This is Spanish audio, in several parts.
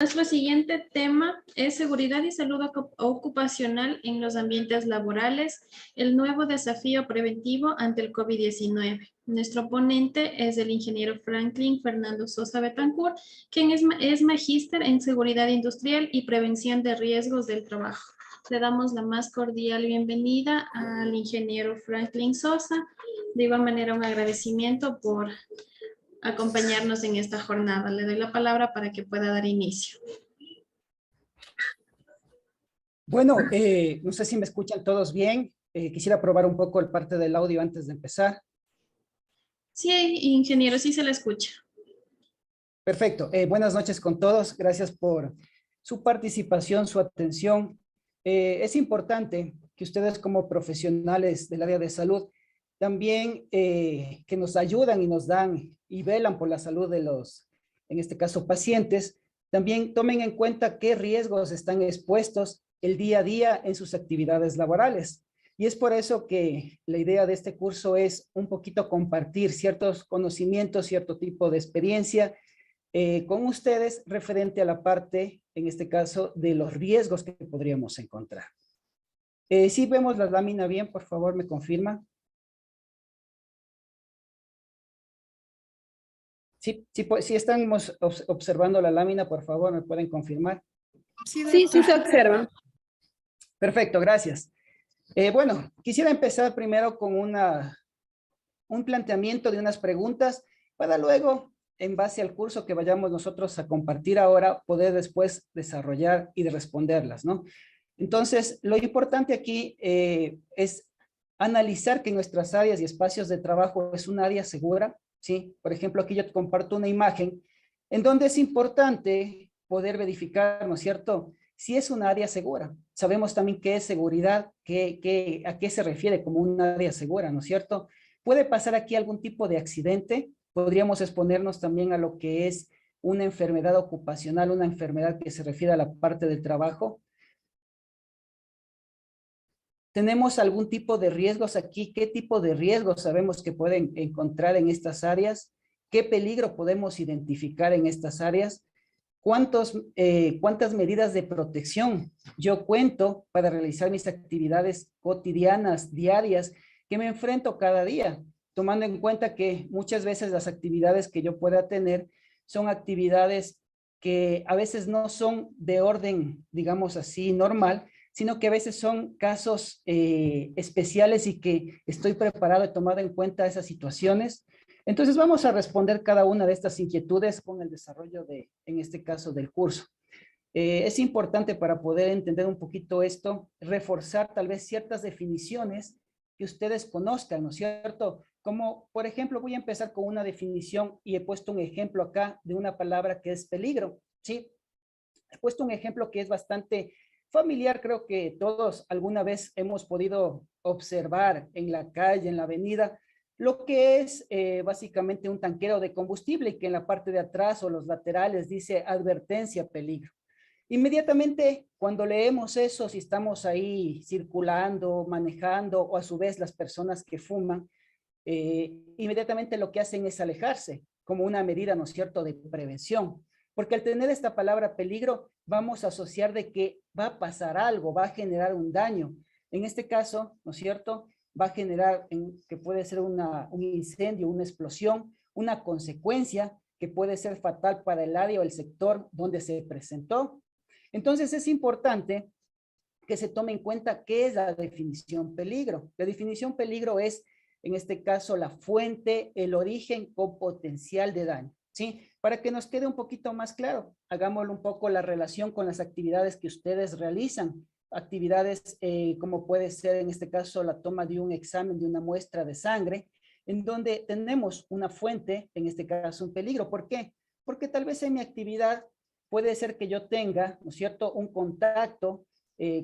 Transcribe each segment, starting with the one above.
Nuestro siguiente tema es seguridad y salud ocupacional en los ambientes laborales, el nuevo desafío preventivo ante el COVID-19. Nuestro ponente es el ingeniero Franklin Fernando Sosa Betancourt, quien es magíster en seguridad industrial y prevención de riesgos del trabajo. Le damos la más cordial bienvenida al ingeniero Franklin Sosa. De igual manera, un agradecimiento por acompañarnos en esta jornada. Le doy la palabra para que pueda dar inicio. Bueno, no sé si me escuchan todos bien. Quisiera probar un poco el parte del audio antes de empezar. Sí, ingeniero, sí se le escucha. Perfecto. Buenas noches con todos. Gracias por su participación, su atención. Es importante que ustedes como profesionales del área de salud también que nos ayudan y nos dan y velan por la salud de los, en este caso, pacientes, también tomen en cuenta qué riesgos están expuestos el día a día en sus actividades laborales. Y es por eso que la idea de este curso es un poquito compartir ciertos conocimientos, cierto tipo de experiencia con ustedes referente a la parte, en este caso, de los riesgos que podríamos encontrar. Si vemos la lámina bien, por favor, me confirma. Si estamos observando la lámina, por favor, me pueden confirmar. Sí, sí se observa. Perfecto, gracias. Bueno, quisiera empezar primero con un planteamiento de unas preguntas para luego, en base al curso que vayamos nosotros a compartir ahora, poder después desarrollar y de responderlas, ¿no? Entonces, lo importante aquí es analizar que nuestras áreas y espacios de trabajo es un área segura, ¿sí? Por ejemplo, aquí yo te comparto una imagen en donde es importante poder verificar, ¿no es cierto?, si es un área segura. Sabemos también qué es seguridad, a qué se refiere como un área segura, ¿no es cierto? Puede pasar aquí algún tipo de accidente, podríamos exponernos también a lo que es una enfermedad ocupacional, una enfermedad que se refiere a la parte del trabajo. ¿Tenemos algún tipo de riesgos aquí? ¿Qué tipo de riesgos sabemos que pueden encontrar en estas áreas? ¿Qué peligro podemos identificar en estas áreas? ¿Cuántas medidas de protección yo cuento para realizar mis actividades cotidianas, diarias, que me enfrento cada día? Tomando en cuenta que muchas veces las actividades que yo pueda tener son actividades que a veces no son de orden, digamos así, normal, sino que a veces son casos especiales y que estoy preparado y tomado en cuenta esas situaciones. Entonces vamos a responder cada una de estas inquietudes con el desarrollo de, en este caso, del curso. Es importante para poder entender un poquito esto, reforzar tal vez ciertas definiciones que ustedes conozcan, ¿no es cierto? Como, por ejemplo, voy a empezar con una definición y he puesto un ejemplo acá de una palabra que es peligro, ¿sí? He puesto un ejemplo que es bastante familiar, creo que todos alguna vez hemos podido observar en la calle, en la avenida, lo que es básicamente un tanquero de combustible y que en la parte de atrás o los laterales dice advertencia, peligro. Inmediatamente cuando leemos eso, si estamos ahí circulando, manejando o a su vez las personas que fuman, inmediatamente lo que hacen es alejarse como una medida, ¿no es cierto?, de prevención. Porque al tener esta palabra peligro, vamos a asociar de que va a pasar algo, va a generar un daño. En este caso, ¿no es cierto?, va a generar que puede ser un incendio, una explosión, una consecuencia que puede ser fatal para el área o el sector donde se presentó. Entonces es importante que se tome en cuenta qué es la definición peligro. La definición peligro es, en este caso, la fuente, el origen con potencial de daño, ¿sí? Para que nos quede un poquito más claro, hagámoslo un poco la relación con las actividades que ustedes realizan, actividades como puede ser en este caso la toma de un examen de una muestra de sangre, en donde tenemos una fuente, en este caso un peligro. ¿Por qué? Porque tal vez en mi actividad puede ser que yo tenga, ¿no es cierto?, un contacto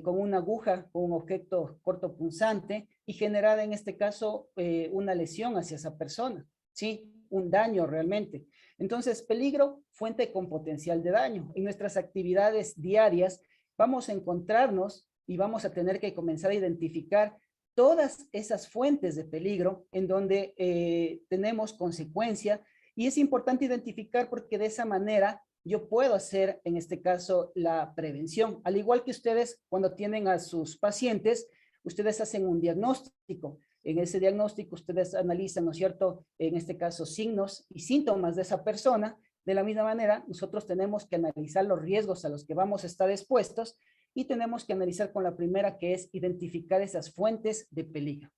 con una aguja, con un objeto cortopunzante y generar en este caso una lesión hacia esa persona, ¿sí? Un daño realmente. Entonces, peligro, fuente con potencial de daño. En nuestras actividades diarias vamos a encontrarnos y vamos a tener que comenzar a identificar todas esas fuentes de peligro en donde tenemos consecuencia y es importante identificar porque de esa manera yo puedo hacer en este caso la prevención. Al igual que ustedes cuando tienen a sus pacientes, ustedes hacen un diagnóstico. En ese diagnóstico ustedes analizan, ¿no es cierto?, en este caso signos y síntomas de esa persona. De la misma manera, nosotros tenemos que analizar los riesgos a los que vamos a estar expuestos y tenemos que analizar con la primera, que es identificar esas fuentes de peligro.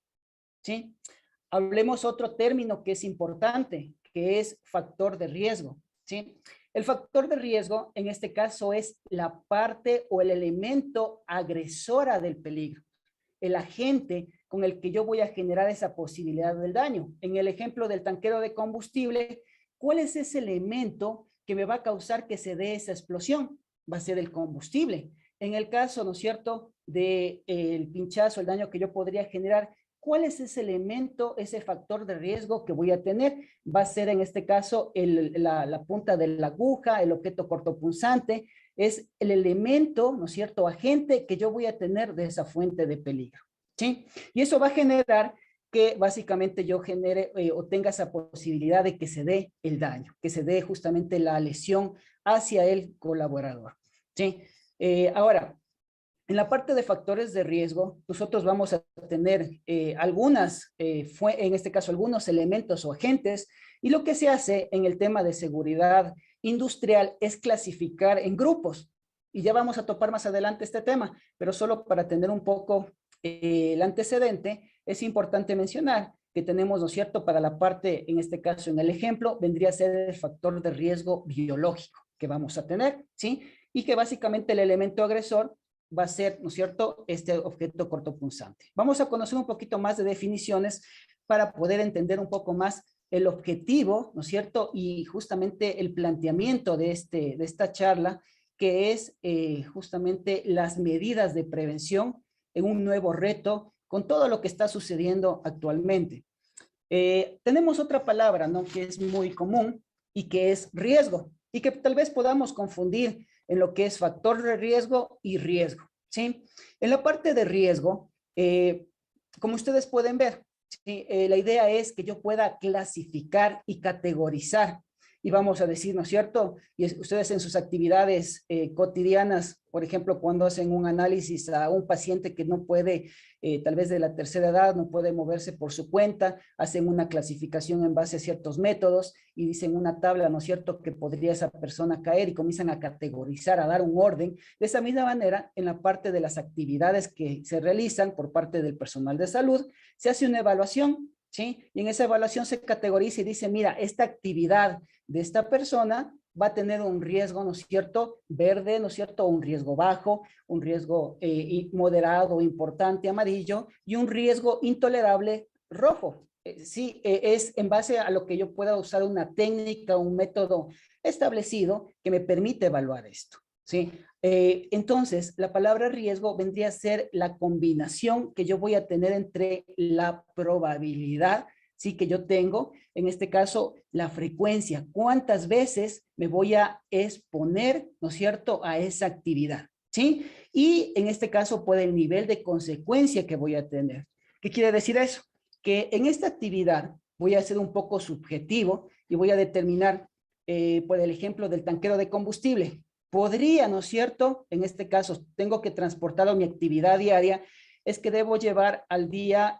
¿Sí? Hablemos otro término que es importante, que es factor de riesgo. ¿Sí? El factor de riesgo, en este caso, es la parte o el elemento agresora del peligro, el agente con el que yo voy a generar esa posibilidad del daño. En el ejemplo del tanquero de combustible, ¿cuál es ese elemento que me va a causar que se dé esa explosión? Va a ser el combustible. En el caso, ¿no es cierto?, del pinchazo, el daño que yo podría generar, ¿cuál es ese elemento, ese factor de riesgo que voy a tener? Va a ser en este caso la punta de la aguja, el objeto cortopunzante, es el elemento, ¿no es cierto?, agente que yo voy a tener de esa fuente de peligro. ¿Sí? Y eso va a generar que básicamente yo genere o tenga esa posibilidad de que se dé el daño, que se dé justamente la lesión hacia el colaborador. ¿Sí? Ahora, en la parte de factores de riesgo, nosotros vamos a tener en este caso, algunos elementos o agentes, y lo que se hace en el tema de seguridad industrial es clasificar en grupos. Y ya vamos a topar más adelante este tema, pero solo para tener un poco el antecedente, es importante mencionar que tenemos, ¿no es cierto?, para la parte, en este caso, en el ejemplo, vendría a ser el factor de riesgo biológico que vamos a tener, ¿sí? Y que básicamente el elemento agresor va a ser, ¿no es cierto?, este objeto cortopunzante. Vamos a conocer un poquito más de definiciones para poder entender un poco más el objetivo, ¿no es cierto?, y justamente el planteamiento de esta charla, que es justamente las medidas de prevención en un nuevo reto con todo lo que está sucediendo actualmente. Tenemos otra palabra, ¿no?, que es muy común y que es riesgo, y que tal vez podamos confundir en lo que es factor de riesgo y riesgo, ¿sí? En la parte de riesgo, como ustedes pueden ver, ¿sí?, la idea es que yo pueda clasificar y categorizar, y vamos a decir, ¿no es cierto?, y ustedes en sus actividades cotidianas, por ejemplo, cuando hacen un análisis a un paciente que no puede, tal vez de la tercera edad, no puede moverse por su cuenta, hacen una clasificación en base a ciertos métodos y dicen una tabla, ¿no es cierto?, que podría esa persona caer y comienzan a categorizar, a dar un orden. De esa misma manera, en la parte de las actividades que se realizan por parte del personal de salud, se hace una evaluación, ¿sí? Y en esa evaluación se categoriza y dice, mira, esta actividad de esta persona va a tener un riesgo, ¿no es cierto?, verde, ¿no es cierto?, un riesgo bajo, un riesgo moderado, importante, amarillo, y un riesgo intolerable, rojo. Sí, es en base a lo que yo pueda usar una técnica, un método establecido que me permite evaluar esto, ¿sí? Entonces, la palabra riesgo vendría a ser la combinación que yo voy a tener entre la probabilidad, sí, que yo tengo, en este caso, la frecuencia, cuántas veces me voy a exponer, ¿no es cierto?, a esa actividad, ¿sí? Y en este caso, puede el nivel de consecuencia que voy a tener. ¿Qué quiere decir eso? Que en esta actividad voy a ser un poco subjetivo y voy a determinar, por el ejemplo del tanquero de combustible, podría, ¿no es cierto?, en este caso, tengo que transportar a mi actividad diaria, es que debo llevar al día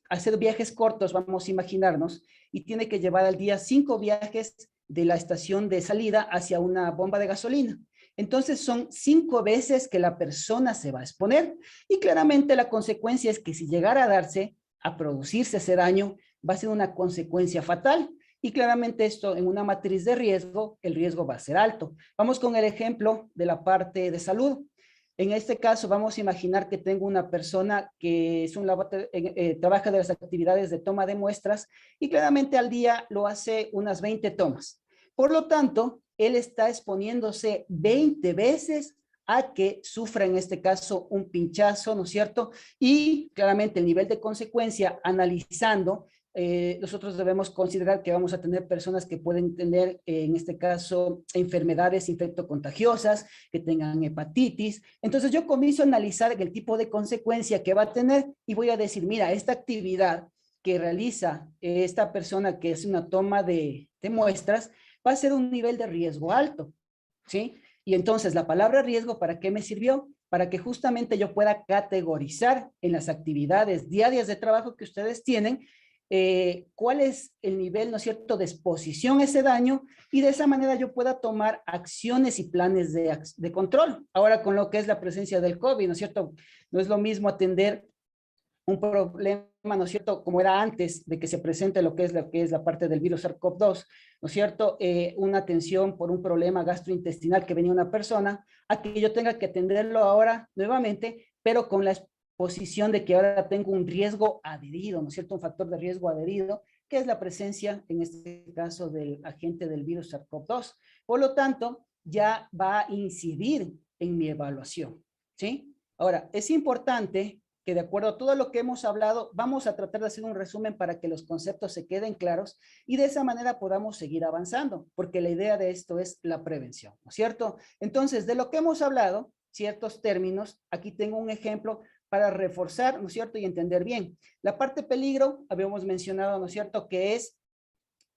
hacer viajes cortos, vamos a imaginarnos, y tiene que llevar al día 5 viajes de la estación de salida hacia una bomba de gasolina. Entonces son 5 veces que la persona se va a exponer y claramente la consecuencia es que si llegara a darse, a producirse ese daño, va a ser una consecuencia fatal. Y claramente esto en una matriz de riesgo, el riesgo va a ser alto. Vamos con el ejemplo de la parte de salud. En este caso, vamos a imaginar que tengo una persona que es trabaja de las actividades de toma de muestras y claramente al día lo hace unas 20 tomas. Por lo tanto, él está exponiéndose 20 veces a que sufra en este caso un pinchazo, ¿no es cierto? Y claramente el nivel de consecuencia, analizando, nosotros debemos considerar que vamos a tener personas que pueden tener, en este caso, enfermedades infectocontagiosas, que tengan hepatitis. Entonces yo comienzo a analizar el tipo de consecuencia que va a tener y voy a decir, mira, esta actividad que realiza esta persona que es una toma de muestras, va a ser un nivel de riesgo alto, ¿sí? Y entonces la palabra riesgo, ¿para qué me sirvió? Para que justamente yo pueda categorizar en las actividades diarias de trabajo que ustedes tienen, cuál es el nivel, ¿no es cierto?, de exposición a ese daño, y de esa manera yo pueda tomar acciones y planes de control. Ahora, con lo que es la presencia del COVID, ¿no es cierto?, no es lo mismo atender un problema, ¿no es cierto?, como era antes de que se presente lo que es la parte del virus SARS-CoV-2, ¿no es cierto?, una atención por un problema gastrointestinal que venía una persona, a que yo tenga que atenderlo ahora nuevamente, pero con la posición de que ahora tengo un riesgo adherido, ¿no es cierto?, un factor de riesgo adherido, que es la presencia, en este caso, del agente del virus SARS-CoV-2. Por lo tanto, ya va a incidir en mi evaluación, ¿sí? Ahora, es importante que de acuerdo a todo lo que hemos hablado, vamos a tratar de hacer un resumen para que los conceptos se queden claros y de esa manera podamos seguir avanzando, porque la idea de esto es la prevención, ¿no es cierto? Entonces, de lo que hemos hablado, ciertos términos, aquí tengo un ejemplo para reforzar, ¿no es cierto?, y entender bien. La parte peligro, habíamos mencionado, ¿no es cierto?, que es,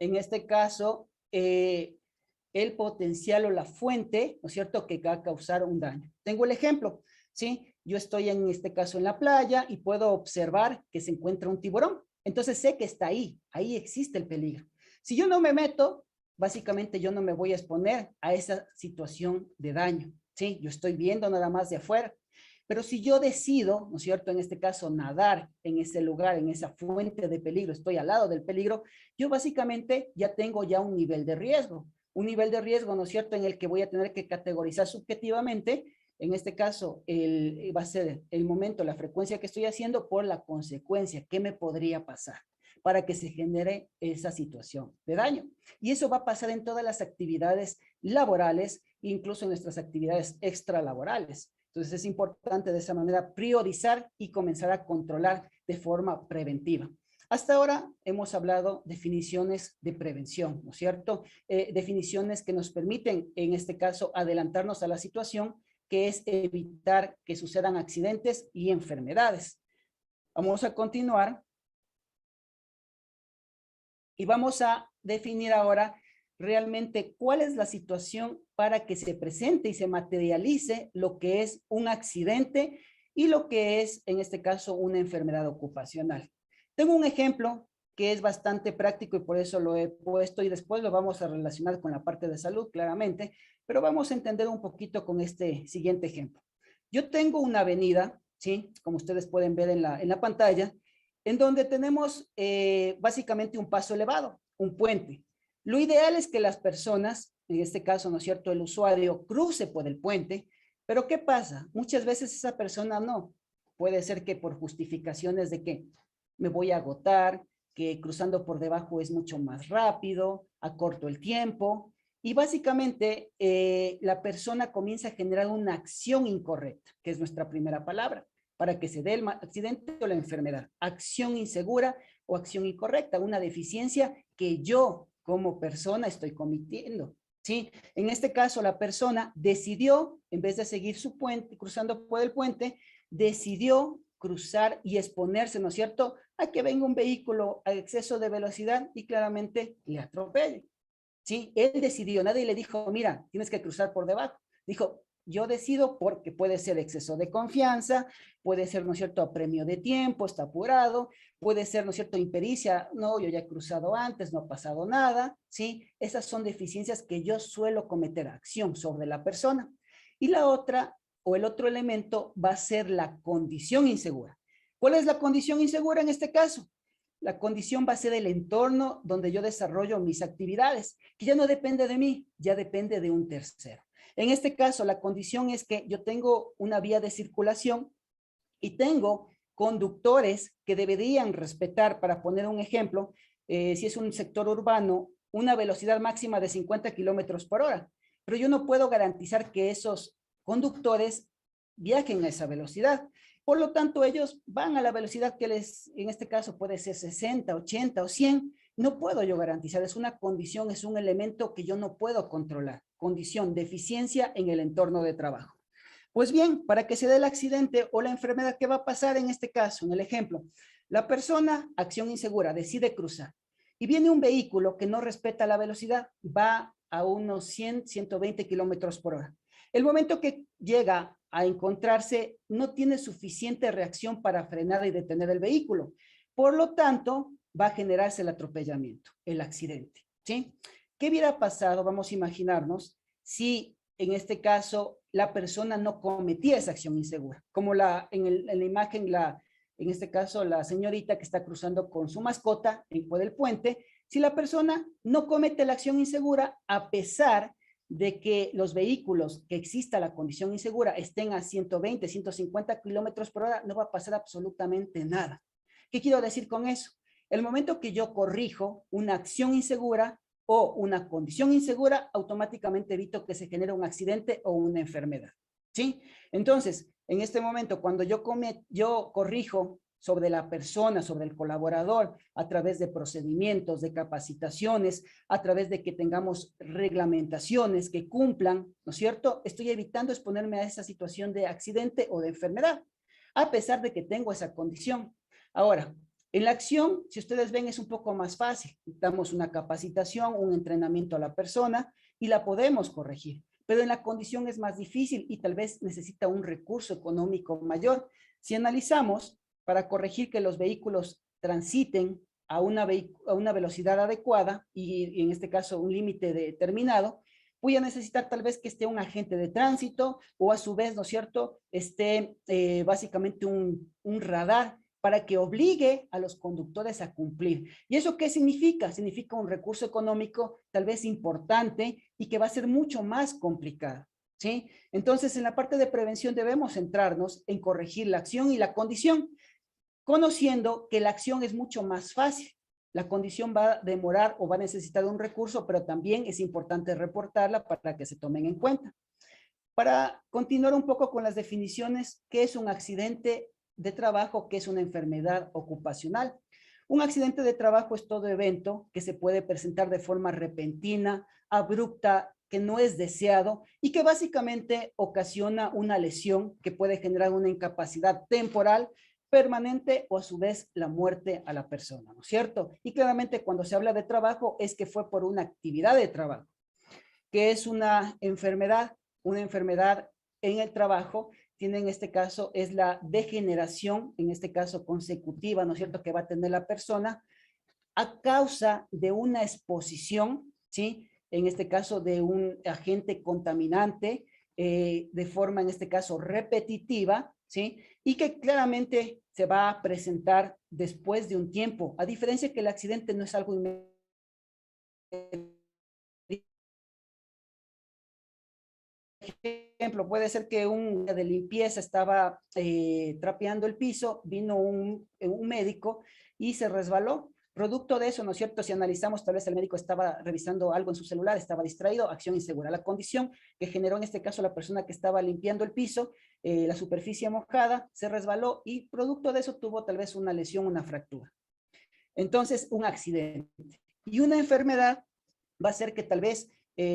en este caso, el potencial o la fuente, ¿no es cierto?, que va a causar un daño. Tengo el ejemplo, ¿sí? Yo estoy en este caso en la playa y puedo observar que se encuentra un tiburón. Entonces sé que está ahí, ahí existe el peligro. Si yo no me meto, básicamente yo no me voy a exponer a esa situación de daño, ¿sí? Yo estoy viendo nada más de afuera. Pero si yo decido, ¿no es cierto?, en este caso nadar en ese lugar, en esa fuente de peligro, estoy al lado del peligro, yo básicamente ya tengo ya un nivel de riesgo. Un nivel de riesgo, ¿no es cierto?, en el que voy a tener que categorizar subjetivamente. En este caso, va a ser el momento, la frecuencia que estoy haciendo por la consecuencia, ¿qué me podría pasar? Para que se genere esa situación de daño. Y eso va a pasar en todas las actividades laborales, incluso en nuestras actividades extralaborales. Entonces es importante de esa manera priorizar y comenzar a controlar de forma preventiva. Hasta ahora hemos hablado definiciones de prevención, ¿no es cierto? Definiciones que nos permiten, en este caso, adelantarnos a la situación, que es evitar que sucedan accidentes y enfermedades. Vamos a continuar y vamos a definir ahora realmente cuál es la situación para que se presente y se materialice lo que es un accidente y lo que es, en este caso, una enfermedad ocupacional. Tengo un ejemplo que es bastante práctico y por eso lo he puesto y después lo vamos a relacionar con la parte de salud, claramente, pero vamos a entender un poquito con este siguiente ejemplo. Yo tengo una avenida, ¿sí?, como ustedes pueden ver en la pantalla, en donde tenemos básicamente un paso elevado, un puente. Lo ideal es que las personas, en este caso, ¿no es cierto?, el usuario cruce por el puente, pero ¿qué pasa? Muchas veces esa persona no. Puede ser que por justificaciones de que me voy a agotar, que cruzando por debajo es mucho más rápido, acorto el tiempo, y básicamente la persona comienza a generar una acción incorrecta, que es nuestra primera palabra, para que se dé el accidente o la enfermedad. Acción insegura o acción incorrecta, una deficiencia que yo como persona estoy cometiendo, ¿sí? En este caso, la persona decidió, en vez de seguir su puente, cruzando por el puente, decidió cruzar y exponerse, ¿no es cierto?, a que venga un vehículo a exceso de velocidad y claramente le atropelle, ¿sí? Él decidió, nadie le dijo, mira, tienes que cruzar por debajo. Dijo, yo decido porque puede ser exceso de confianza, puede ser, ¿no es cierto?, apremio de tiempo, está apurado, puede ser, ¿no es cierto?, impericia, no, yo ya he cruzado antes, no ha pasado nada, ¿sí? Esas son deficiencias que yo suelo cometer acción sobre la persona. Y la otra, o el otro elemento, va a ser la condición insegura. ¿Cuál es la condición insegura en este caso? La condición va a ser el entorno donde yo desarrollo mis actividades, que ya no depende de mí, ya depende de un tercero. En este caso, la condición es que yo tengo una vía de circulación y tengo conductores que deberían respetar, para poner un ejemplo, si es un sector urbano, una velocidad máxima de 50 kilómetros por hora. Pero yo no puedo garantizar que esos conductores viajen a esa velocidad. Por lo tanto, ellos van a la velocidad que les, en este caso puede ser 60, 80 o 100. No puedo yo garantizar, es una condición, es un elemento que yo no puedo controlar. Condición, deficiencia en el entorno de trabajo. Pues bien, para que se dé el accidente o la enfermedad, ¿qué va a pasar en este caso? En el ejemplo, la persona, acción insegura, decide cruzar y viene un vehículo que no respeta la velocidad, va a unos 100, 120 kilómetros por hora. El momento que llega a encontrarse, no tiene suficiente reacción para frenar y detener el vehículo. Por lo tanto, va a generarse el atropellamiento, el accidente, ¿sí? ¿Qué hubiera pasado? Vamos a imaginarnos si en este caso la persona no cometía esa acción insegura, como en la imagen, en este caso la señorita que está cruzando con su mascota por el puente. Si la persona no comete la acción insegura, a pesar de que los vehículos que exista la condición insegura estén a 120, 150 kilómetros por hora, no va a pasar absolutamente nada. ¿Qué quiero decir con eso? El momento que yo corrijo una acción insegura o una condición insegura, automáticamente evito que se genere un accidente o una enfermedad, ¿sí? Entonces, en este momento, cuando yo corrijo sobre la persona, sobre el colaborador, a través de procedimientos, de capacitaciones, a través de que tengamos reglamentaciones que cumplan, ¿no es cierto? Estoy evitando exponerme a esa situación de accidente o de enfermedad, a pesar de que tengo esa condición. Ahora, en la acción, si ustedes ven, es un poco más fácil. Damos una capacitación, un entrenamiento a la persona y la podemos corregir. Pero en la condición es más difícil y tal vez necesita un recurso económico mayor. Si analizamos, para corregir que los vehículos transiten a una velocidad adecuada y en este caso un límite determinado, voy a necesitar tal vez que esté un agente de tránsito o a su vez, ¿no es cierto?, esté básicamente un radar para que obligue a los conductores a cumplir. ¿Y eso qué significa? Significa un recurso económico tal vez importante y que va a ser mucho más complicado, ¿sí? Entonces, en la parte de prevención debemos centrarnos en corregir la acción y la condición, conociendo que la acción es mucho más fácil. La condición va a demorar o va a necesitar un recurso, pero también es importante reportarla para que se tomen en cuenta. Para continuar un poco con las definiciones, ¿qué es un accidente de trabajo? ¿Qué es una enfermedad ocupacional? Un accidente de trabajo es todo evento que se puede presentar de forma repentina, abrupta, que no es deseado y que básicamente ocasiona una lesión que puede generar una incapacidad temporal, permanente o a su vez la muerte a la persona, ¿no es cierto? Y claramente cuando se habla de trabajo es que fue por una actividad de trabajo. ¿Qué es una enfermedad? Una enfermedad en el trabajo tiene en este caso es la degeneración, en este caso consecutiva, ¿no es cierto?, que va a tener la persona a causa de una exposición, ¿sí? En este caso de un agente contaminante, de forma en este caso repetitiva, ¿sí? Y que claramente se va a presentar después de un tiempo, a diferencia que el accidente no es algo inmediato. Ejemplo, puede ser que un día de limpieza estaba trapeando el piso, vino un médico y se resbaló. Producto de eso, ¿no es cierto? Si analizamos, tal vez el médico estaba revisando algo en su celular, estaba distraído, acción insegura. La condición que generó en este caso la persona que estaba limpiando el piso, la superficie mojada, se resbaló y producto de eso tuvo tal vez una lesión, una fractura. Entonces, un accidente. Y una enfermedad va a ser que tal vez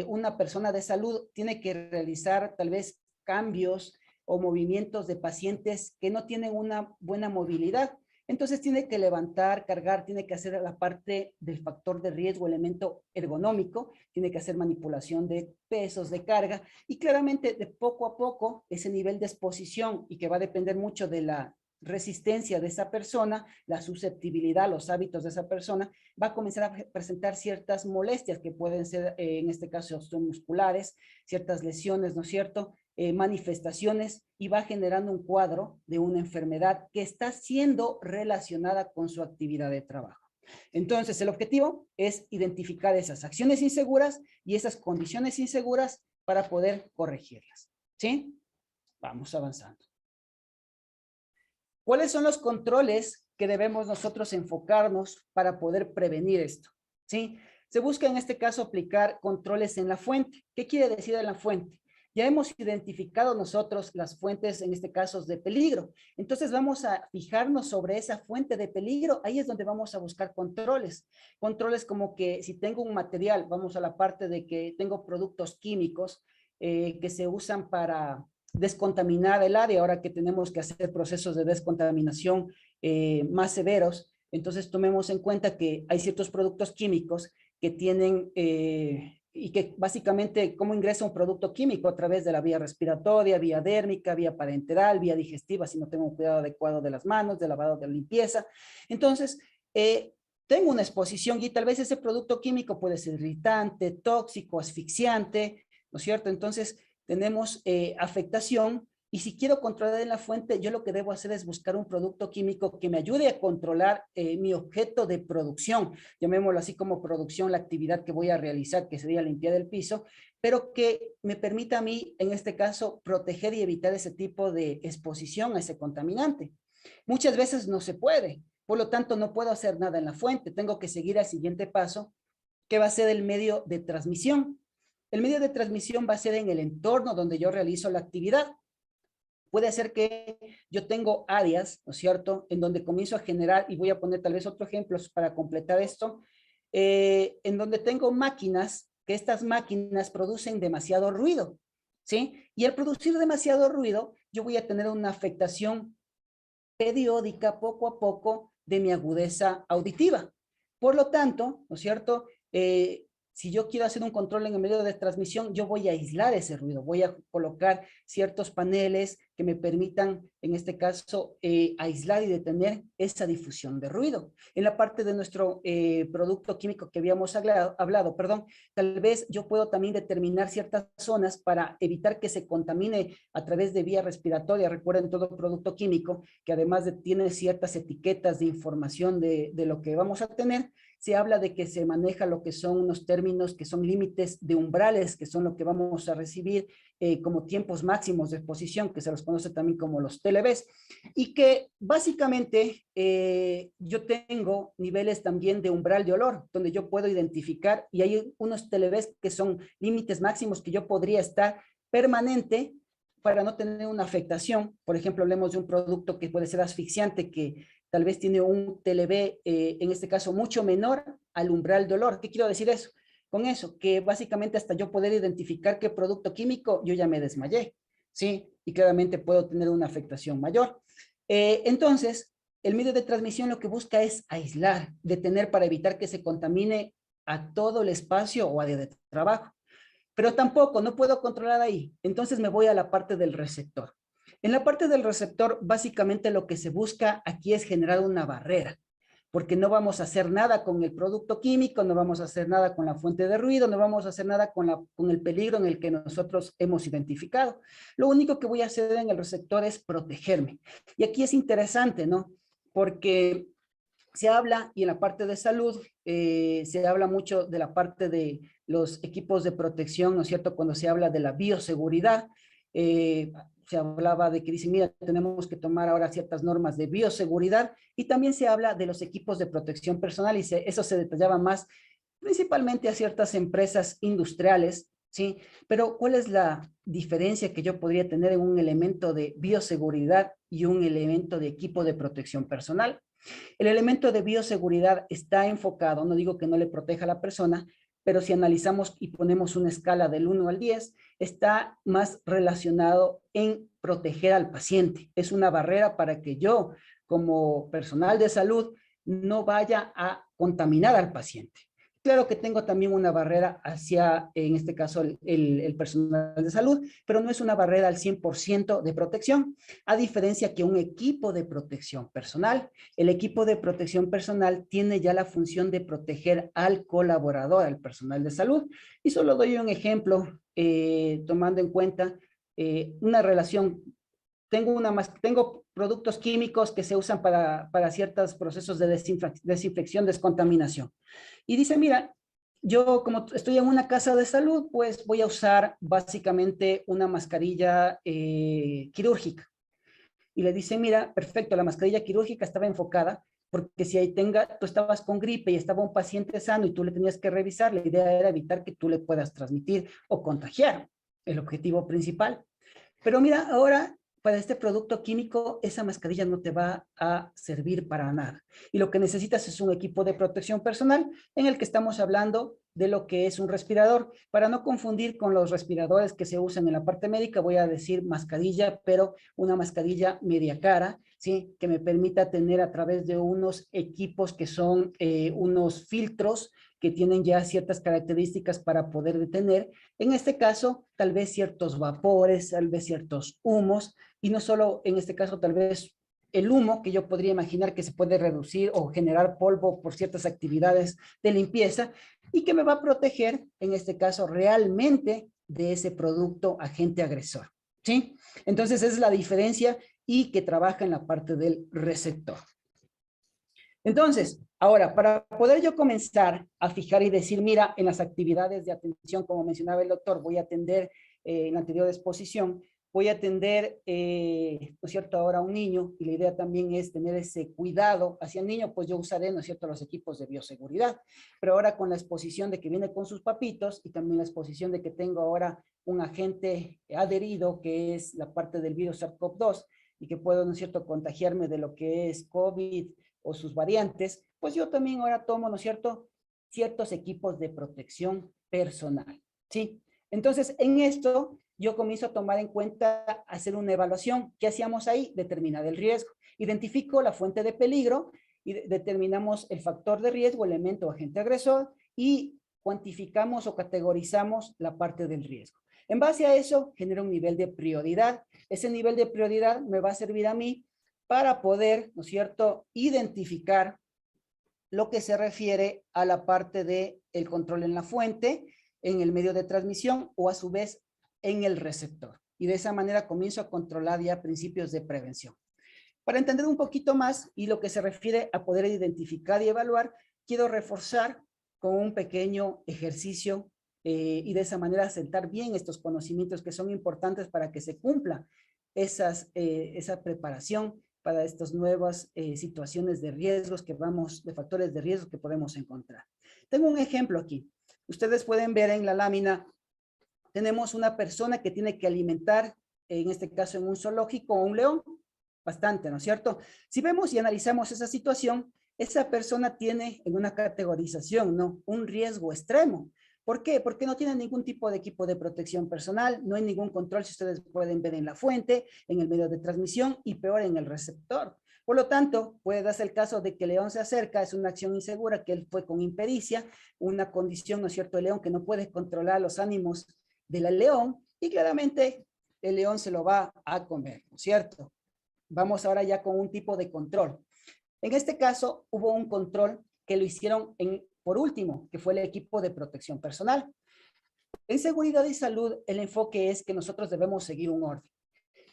una persona de salud tiene que realizar tal vez cambios o movimientos de pacientes que no tienen una buena movilidad. Entonces tiene que levantar, cargar, tiene que hacer la parte del factor de riesgo, elemento ergonómico, tiene que hacer manipulación de pesos, de carga, y claramente de poco a poco ese nivel de exposición y que va a depender mucho de la resistencia de esa persona, la susceptibilidad, los hábitos de esa persona, va a comenzar a presentar ciertas molestias que pueden ser, en este caso, osteomusculares, ciertas lesiones, ¿no es cierto?, manifestaciones, y va generando un cuadro de una enfermedad que está siendo relacionada con su actividad de trabajo. Entonces, el objetivo es identificar esas acciones inseguras y esas condiciones inseguras para poder corregirlas, ¿sí? Vamos avanzando. ¿Cuáles son los controles que debemos nosotros enfocarnos para poder prevenir esto? ¿Sí? Se busca en este caso aplicar controles en la fuente. ¿Qué quiere decir en la fuente? Ya hemos identificado nosotros las fuentes, en este caso, de peligro. Entonces vamos a fijarnos sobre esa fuente de peligro. Ahí es donde vamos a buscar controles. Controles como que si tengo un material, vamos a la parte de que tengo productos químicos que se usan para descontaminar el área, ahora que tenemos que hacer procesos de descontaminación más severos. Entonces tomemos en cuenta que hay ciertos productos químicos que tienen y que básicamente cómo ingresa un producto químico a través de la vía respiratoria, vía dérmica, vía parenteral, vía digestiva, si no tengo un cuidado adecuado de las manos, de lavado, de limpieza. Entonces, tengo una exposición y tal vez ese producto químico puede ser irritante, tóxico, asfixiante, ¿no es cierto? Entonces, tenemos afectación. Y si quiero controlar en la fuente, yo lo que debo hacer es buscar un producto químico que me ayude a controlar mi objeto de producción, llamémoslo así como producción, la actividad que voy a realizar, que sería limpiar el piso, pero que me permita a mí, en este caso, proteger y evitar ese tipo de exposición a ese contaminante. Muchas veces no se puede, por lo tanto no puedo hacer nada en la fuente, tengo que seguir al siguiente paso, que va a ser el medio de transmisión. El medio de transmisión va a ser en el entorno donde yo realizo la actividad. Puede ser que yo tengo áreas, ¿no es cierto?, en donde comienzo a generar, y voy a poner tal vez otro ejemplo para completar esto, en donde tengo máquinas, que estas máquinas producen demasiado ruido, ¿sí? Y al producir demasiado ruido, yo voy a tener una afectación periódica, poco a poco, de mi agudeza auditiva. Por lo tanto, ¿no es cierto?, si yo quiero hacer un control en el medio de transmisión, yo voy a aislar ese ruido, voy a colocar ciertos paneles que me permitan, en este caso, aislar y detener esa difusión de ruido. En la parte de nuestro producto químico que habíamos hablado, perdón, tal vez yo puedo también determinar ciertas zonas para evitar que se contamine a través de vía respiratoria. Recuerden, todo producto químico que además tiene ciertas etiquetas de información de lo que vamos a tener, se habla de que se maneja lo que son unos términos que son límites de umbrales, que son lo que vamos a recibir como tiempos máximos de exposición, que se los conoce también como los TLVs, y que básicamente yo tengo niveles también de umbral de olor, donde yo puedo identificar, y hay unos TLVs que son límites máximos que yo podría estar permanente para no tener una afectación. Por ejemplo, hablemos de un producto que puede ser asfixiante, que tal vez tiene un TLV, en este caso, mucho menor al umbral de olor. ¿Qué quiero decir eso? Con eso, que básicamente hasta yo poder identificar qué producto químico, yo ya me desmayé, ¿sí? Y claramente puedo tener una afectación mayor. Entonces, el medio de transmisión lo que busca es aislar, detener para evitar que se contamine a todo el espacio o área de trabajo. Pero tampoco, no puedo controlar ahí. Entonces me voy a la parte del receptor. En la parte del receptor, básicamente lo que se busca aquí es generar una barrera, porque no vamos a hacer nada con el producto químico, no vamos a hacer nada con la fuente de ruido, no vamos a hacer nada con el peligro en el que nosotros hemos identificado. Lo único que voy a hacer en el receptor es protegerme. Y aquí es interesante, ¿no? Porque se habla, y en la parte de salud, se habla mucho de la parte de los equipos de protección, ¿no es cierto? Cuando se habla de la bioseguridad, se hablaba de que dicen, mira, tenemos que tomar ahora ciertas normas de bioseguridad, y también se habla de los equipos de protección personal, y eso se detallaba más principalmente a ciertas empresas industriales, ¿sí? Pero ¿cuál es la diferencia que yo podría tener en un elemento de bioseguridad y un elemento de equipo de protección personal? El elemento de bioseguridad está enfocado, no digo que no le proteja a la persona, pero si analizamos y ponemos una escala del 1 al 10, está más relacionado en proteger al paciente. Es una barrera para que yo, como personal de salud, no vaya a contaminar al paciente. Claro que tengo también una barrera hacia, en este caso, el personal de salud, pero no es una barrera al 100% de protección, a diferencia que un equipo de protección personal. El equipo de protección personal tiene ya la función de proteger al colaborador, al personal de salud. Y solo doy un ejemplo, tomando en cuenta una relación. Tengo productos químicos que se usan para ciertos procesos de desinfección, descontaminación. Y dice, mira, yo como estoy en una casa de salud, pues voy a usar básicamente una mascarilla quirúrgica. Y le dice, mira, perfecto, la mascarilla quirúrgica estaba enfocada porque si ahí tú estabas con gripe y estaba un paciente sano y tú le tenías que revisar, la idea era evitar que tú le puedas transmitir o contagiar, el objetivo principal. Pero mira, ahora para este producto químico, esa mascarilla no te va a servir para nada. Y lo que necesitas es un equipo de protección personal en el que estamos hablando de lo que es un respirador. Para no confundir con los respiradores que se usan en la parte médica, voy a decir mascarilla, pero una mascarilla media cara, ¿sí? Que me permita tener a través de unos equipos que son unos filtros que tienen ya ciertas características para poder detener, en este caso, tal vez ciertos vapores, tal vez ciertos humos, y no solo en este caso, tal vez el humo, que yo podría imaginar que se puede reducir o generar polvo por ciertas actividades de limpieza, y que me va a proteger, en este caso, realmente de ese producto agente agresor, ¿sí? Entonces, esa es la diferencia y que trabaja en la parte del receptor. Entonces, ahora, para poder yo comenzar a fijar y decir, mira, en las actividades de atención, como mencionaba el doctor, voy a atender en la anterior exposición, voy a atender, ¿no es cierto?, ahora a un niño, y la idea también es tener ese cuidado hacia el niño, pues yo usaré, ¿no es cierto?, los equipos de bioseguridad. Pero ahora con la exposición de que viene con sus papitos y también la exposición de que tengo ahora un agente adherido, que es la parte del virus SARS-CoV-2, y que puedo, ¿no es cierto?, contagiarme de lo que es COVID o sus variantes, pues yo también ahora tomo, ¿no es cierto?, ciertos equipos de protección personal, ¿sí? Entonces, en esto yo comienzo a tomar en cuenta, hacer una evaluación. ¿Qué hacíamos ahí? Determinar el riesgo. Identifico la fuente de peligro y determinamos el factor de riesgo, elemento o agente agresor, y cuantificamos o categorizamos la parte del riesgo. En base a eso, genera un nivel de prioridad. Ese nivel de prioridad me va a servir a mí para poder, ¿no es cierto?, identificar lo que se refiere a la parte de el control en la fuente, en el medio de transmisión o a su vez en el receptor. Y de esa manera comienzo a controlar ya principios de prevención. Para entender un poquito más y lo que se refiere a poder identificar y evaluar, quiero reforzar con un pequeño ejercicio y de esa manera sentar bien estos conocimientos que son importantes para que se cumpla esa preparación para estas nuevas situaciones de riesgos de factores de riesgo que podemos encontrar. Tengo un ejemplo aquí. Ustedes pueden ver en la lámina, tenemos una persona que tiene que alimentar, en este caso en un zoológico, a un león, bastante, ¿no es cierto? Si vemos y analizamos esa situación, esa persona tiene en una categorización, ¿no?, un riesgo extremo. ¿Por qué? Porque no tiene ningún tipo de equipo de protección personal, no hay ningún control, si ustedes pueden ver en la fuente, en el medio de transmisión y peor en el receptor. Por lo tanto, puede darse el caso de que el león se acerca, es una acción insegura, que él fue con impericia, una condición, ¿no es cierto?, el león que no puede controlar los ánimos del león y claramente el león se lo va a comer, ¿no es cierto? Vamos ahora ya con un tipo de control. En este caso, hubo un control que lo hicieron por último, que fue el equipo de protección personal. En seguridad y salud, el enfoque es que nosotros debemos seguir un orden.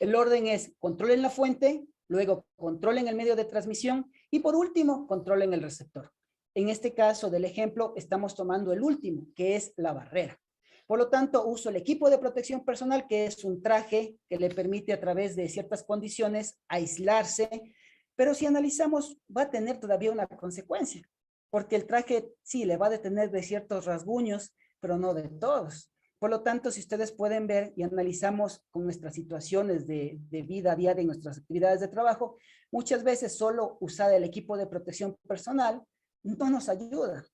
El orden es control en la fuente, luego control en el medio de transmisión y por último, control en el receptor. En este caso del ejemplo, estamos tomando el último, que es la barrera. Por lo tanto, uso el equipo de protección personal, que es un traje que le permite a través de ciertas condiciones aislarse, pero si analizamos, va a tener todavía una consecuencia, porque el traje sí le va a detener de ciertos rasguños, pero no de todos. Por lo tanto, si ustedes pueden ver y analizamos con nuestras situaciones de vida diaria y nuestras actividades de trabajo, muchas veces solo usar el equipo de protección personal no nos ayuda.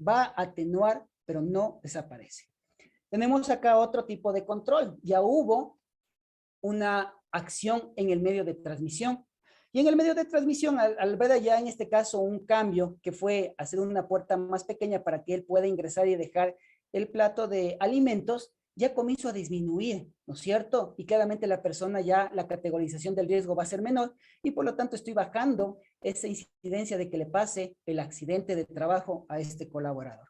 Va a atenuar, pero no desaparece. Tenemos acá otro tipo de control. Ya hubo una acción en el medio de transmisión. Y en el medio de transmisión, al ver ya en este caso un cambio que fue hacer una puerta más pequeña para que él pueda ingresar y dejar el plato de alimentos, ya comienzo a disminuir, ¿no es cierto? Y claramente la persona ya, la categorización del riesgo va a ser menor y por lo tanto estoy bajando esa incidencia de que le pase el accidente de trabajo a este colaborador.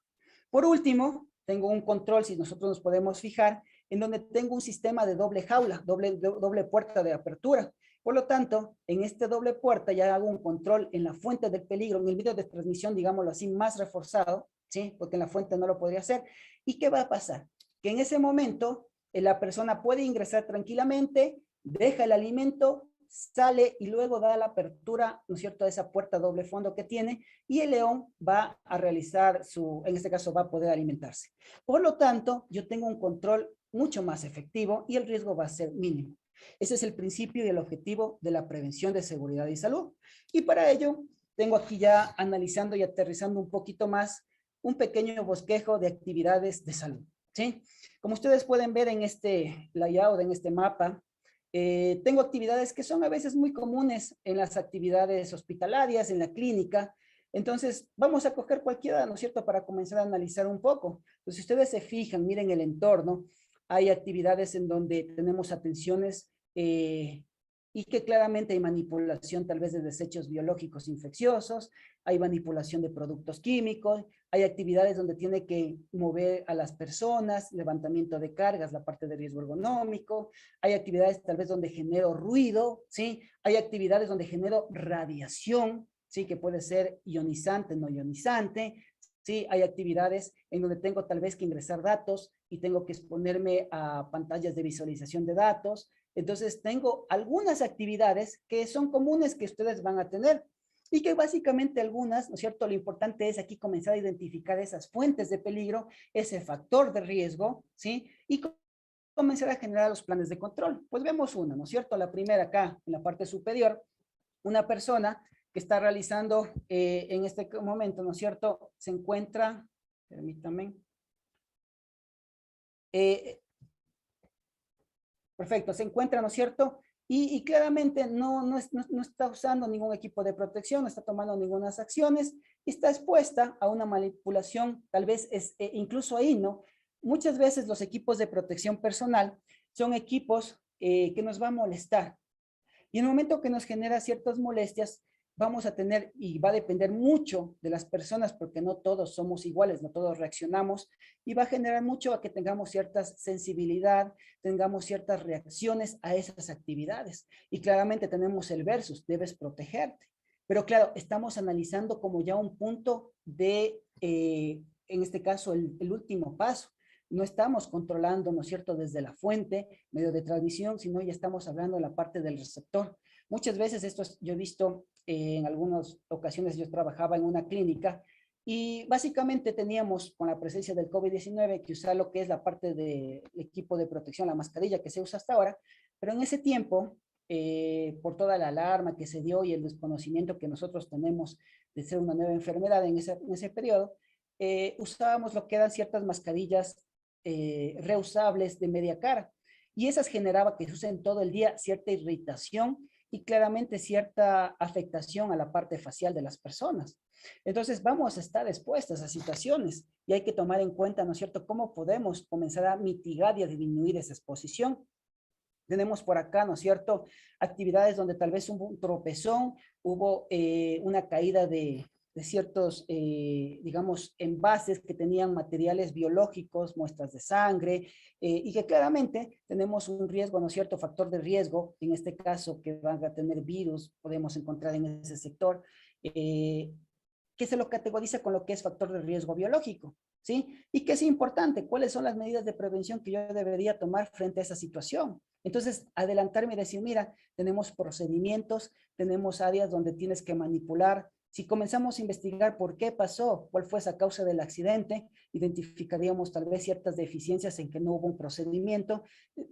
Por último, tengo un control, si nosotros nos podemos fijar, en donde tengo un sistema de doble jaula, doble puerta de apertura. Por lo tanto, en este doble puerta ya hago un control en la fuente del peligro, en el medio de transmisión, digámoslo así, más reforzado, ¿sí? Porque en la fuente no lo podría hacer. ¿Y qué va a pasar? Que en ese momento la persona puede ingresar tranquilamente, deja el alimento, sale y luego da la apertura, ¿no es cierto?, a esa puerta doble fondo que tiene y el león va a realizar en este caso va a poder alimentarse. Por lo tanto, yo tengo un control mucho más efectivo y el riesgo va a ser mínimo. Ese es el principio y el objetivo de la prevención de seguridad y salud. Y para ello, tengo aquí ya analizando y aterrizando un poquito más un pequeño bosquejo de actividades de salud, ¿sí? Como ustedes pueden ver en este layout, en este mapa, tengo actividades que son a veces muy comunes en las actividades hospitalarias, en la clínica, Entonces, vamos a coger cualquiera, ¿no es cierto?, para comenzar a analizar un poco. Entonces, si ustedes se fijan, miren el entorno, hay actividades en donde tenemos atenciones y que claramente hay manipulación tal vez de desechos biológicos infecciosos, hay manipulación de productos químicos, hay actividades donde tiene que mover a las personas, levantamiento de cargas, la parte de riesgo ergonómico, hay actividades tal vez donde genero ruido, ¿sí? Hay actividades donde genero radiación, ¿sí? Que puede ser ionizante, no ionizante, ¿sí? Hay actividades en donde tengo tal vez que ingresar datos y tengo que exponerme a pantallas de visualización de datos. Entonces, tengo algunas actividades que son comunes que ustedes van a tener y que básicamente algunas, ¿no es cierto? Lo importante es aquí comenzar a identificar esas fuentes de peligro, ese factor de riesgo, ¿sí? Y comenzar a generar los planes de control. Pues vemos una, ¿no es cierto? La primera acá, en la parte superior, una persona que está realizando en este momento, ¿no es cierto? Se encuentra, permítanme, perfecto, se encuentra, ¿no es cierto? Y claramente no está usando ningún equipo de protección, no está tomando ninguna acciones, y está expuesta a una manipulación, tal vez es incluso ahí, ¿no? Muchas veces los equipos de protección personal son equipos que nos va a molestar. Y en el momento que nos genera ciertas molestias, vamos a tener, y va a depender mucho de las personas, porque no todos somos iguales, no todos reaccionamos, y va a generar mucho a que tengamos cierta sensibilidad, tengamos ciertas reacciones a esas actividades. Y claramente tenemos el versus, debes protegerte. Pero claro, estamos analizando como ya un punto de, en este caso, el último paso. No estamos controlando, ¿no es cierto?, desde la fuente, medio de transmisión, sino ya estamos hablando de la parte del receptor. Muchas veces esto yo he visto en algunas ocasiones, yo trabajaba en una clínica y básicamente teníamos con la presencia del COVID-19 que usar lo que es la parte del equipo de protección, la mascarilla que se usa hasta ahora, pero en ese tiempo, por toda la alarma que se dio y el desconocimiento que nosotros tenemos de ser una nueva enfermedad en ese periodo, usábamos lo que eran ciertas mascarillas reusables de media cara. Y esas generaba que se usen todo el día cierta irritación y claramente cierta afectación a la parte facial de las personas. Entonces vamos a estar expuestas a situaciones y hay que tomar en cuenta, ¿no es cierto?, cómo podemos comenzar a mitigar y a disminuir esa exposición. Tenemos por acá, ¿no es cierto?, actividades donde tal vez hubo un tropezón, hubo una caída de ciertos, digamos, envases que tenían materiales biológicos, muestras de sangre, y que claramente tenemos un riesgo, ¿no es cierto?, factor de riesgo, en este caso que van a tener virus, podemos encontrar en ese sector, que se lo categoriza con lo que es factor de riesgo biológico, ¿sí? Y que es importante, ¿cuáles son las medidas de prevención que yo debería tomar frente a esa situación? Entonces, adelantarme y decir, mira, tenemos procedimientos, tenemos áreas donde tienes que manipular. Si comenzamos a investigar por qué pasó, cuál fue esa causa del accidente, identificaríamos tal vez ciertas deficiencias en que no hubo un procedimiento,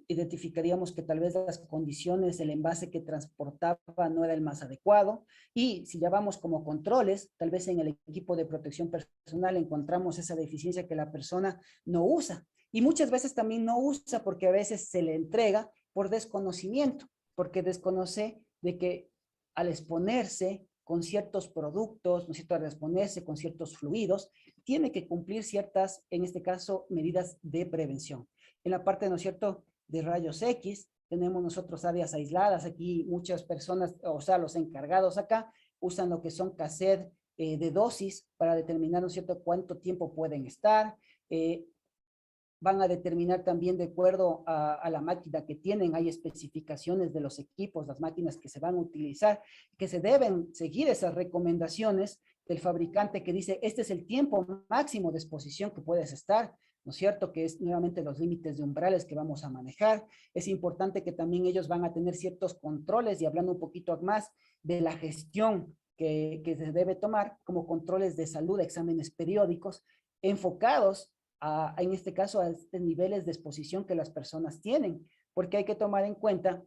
identificaríamos que tal vez las condiciones, el envase que transportaba no era el más adecuado, y si ya vamos como controles, tal vez en el equipo de protección personal encontramos esa deficiencia que la persona no usa. Y muchas veces también no usa porque a veces se le entrega por desconocimiento, porque desconoce de que al exponerse con ciertos productos, ¿no es cierto?, al exponerse con ciertos fluidos, tiene que cumplir ciertas, en este caso, medidas de prevención. En la parte, ¿no es cierto?, de rayos X, tenemos nosotros áreas aisladas, aquí muchas personas, o sea, los encargados acá, usan lo que son cassette de dosis para determinar, ¿no es cierto?, cuánto tiempo pueden estar, van a determinar también de acuerdo a la máquina que tienen, hay especificaciones de los equipos, las máquinas que se van a utilizar, que se deben seguir esas recomendaciones del fabricante que dice, este es el tiempo máximo de exposición que puedes estar, ¿no es cierto? Que es nuevamente los límites de umbrales que vamos a manejar. Es importante que también ellos van a tener ciertos controles y hablando un poquito más de la gestión que se debe tomar como controles de salud, exámenes periódicos, enfocados en este caso, a estos niveles de exposición que las personas tienen, porque hay que tomar en cuenta,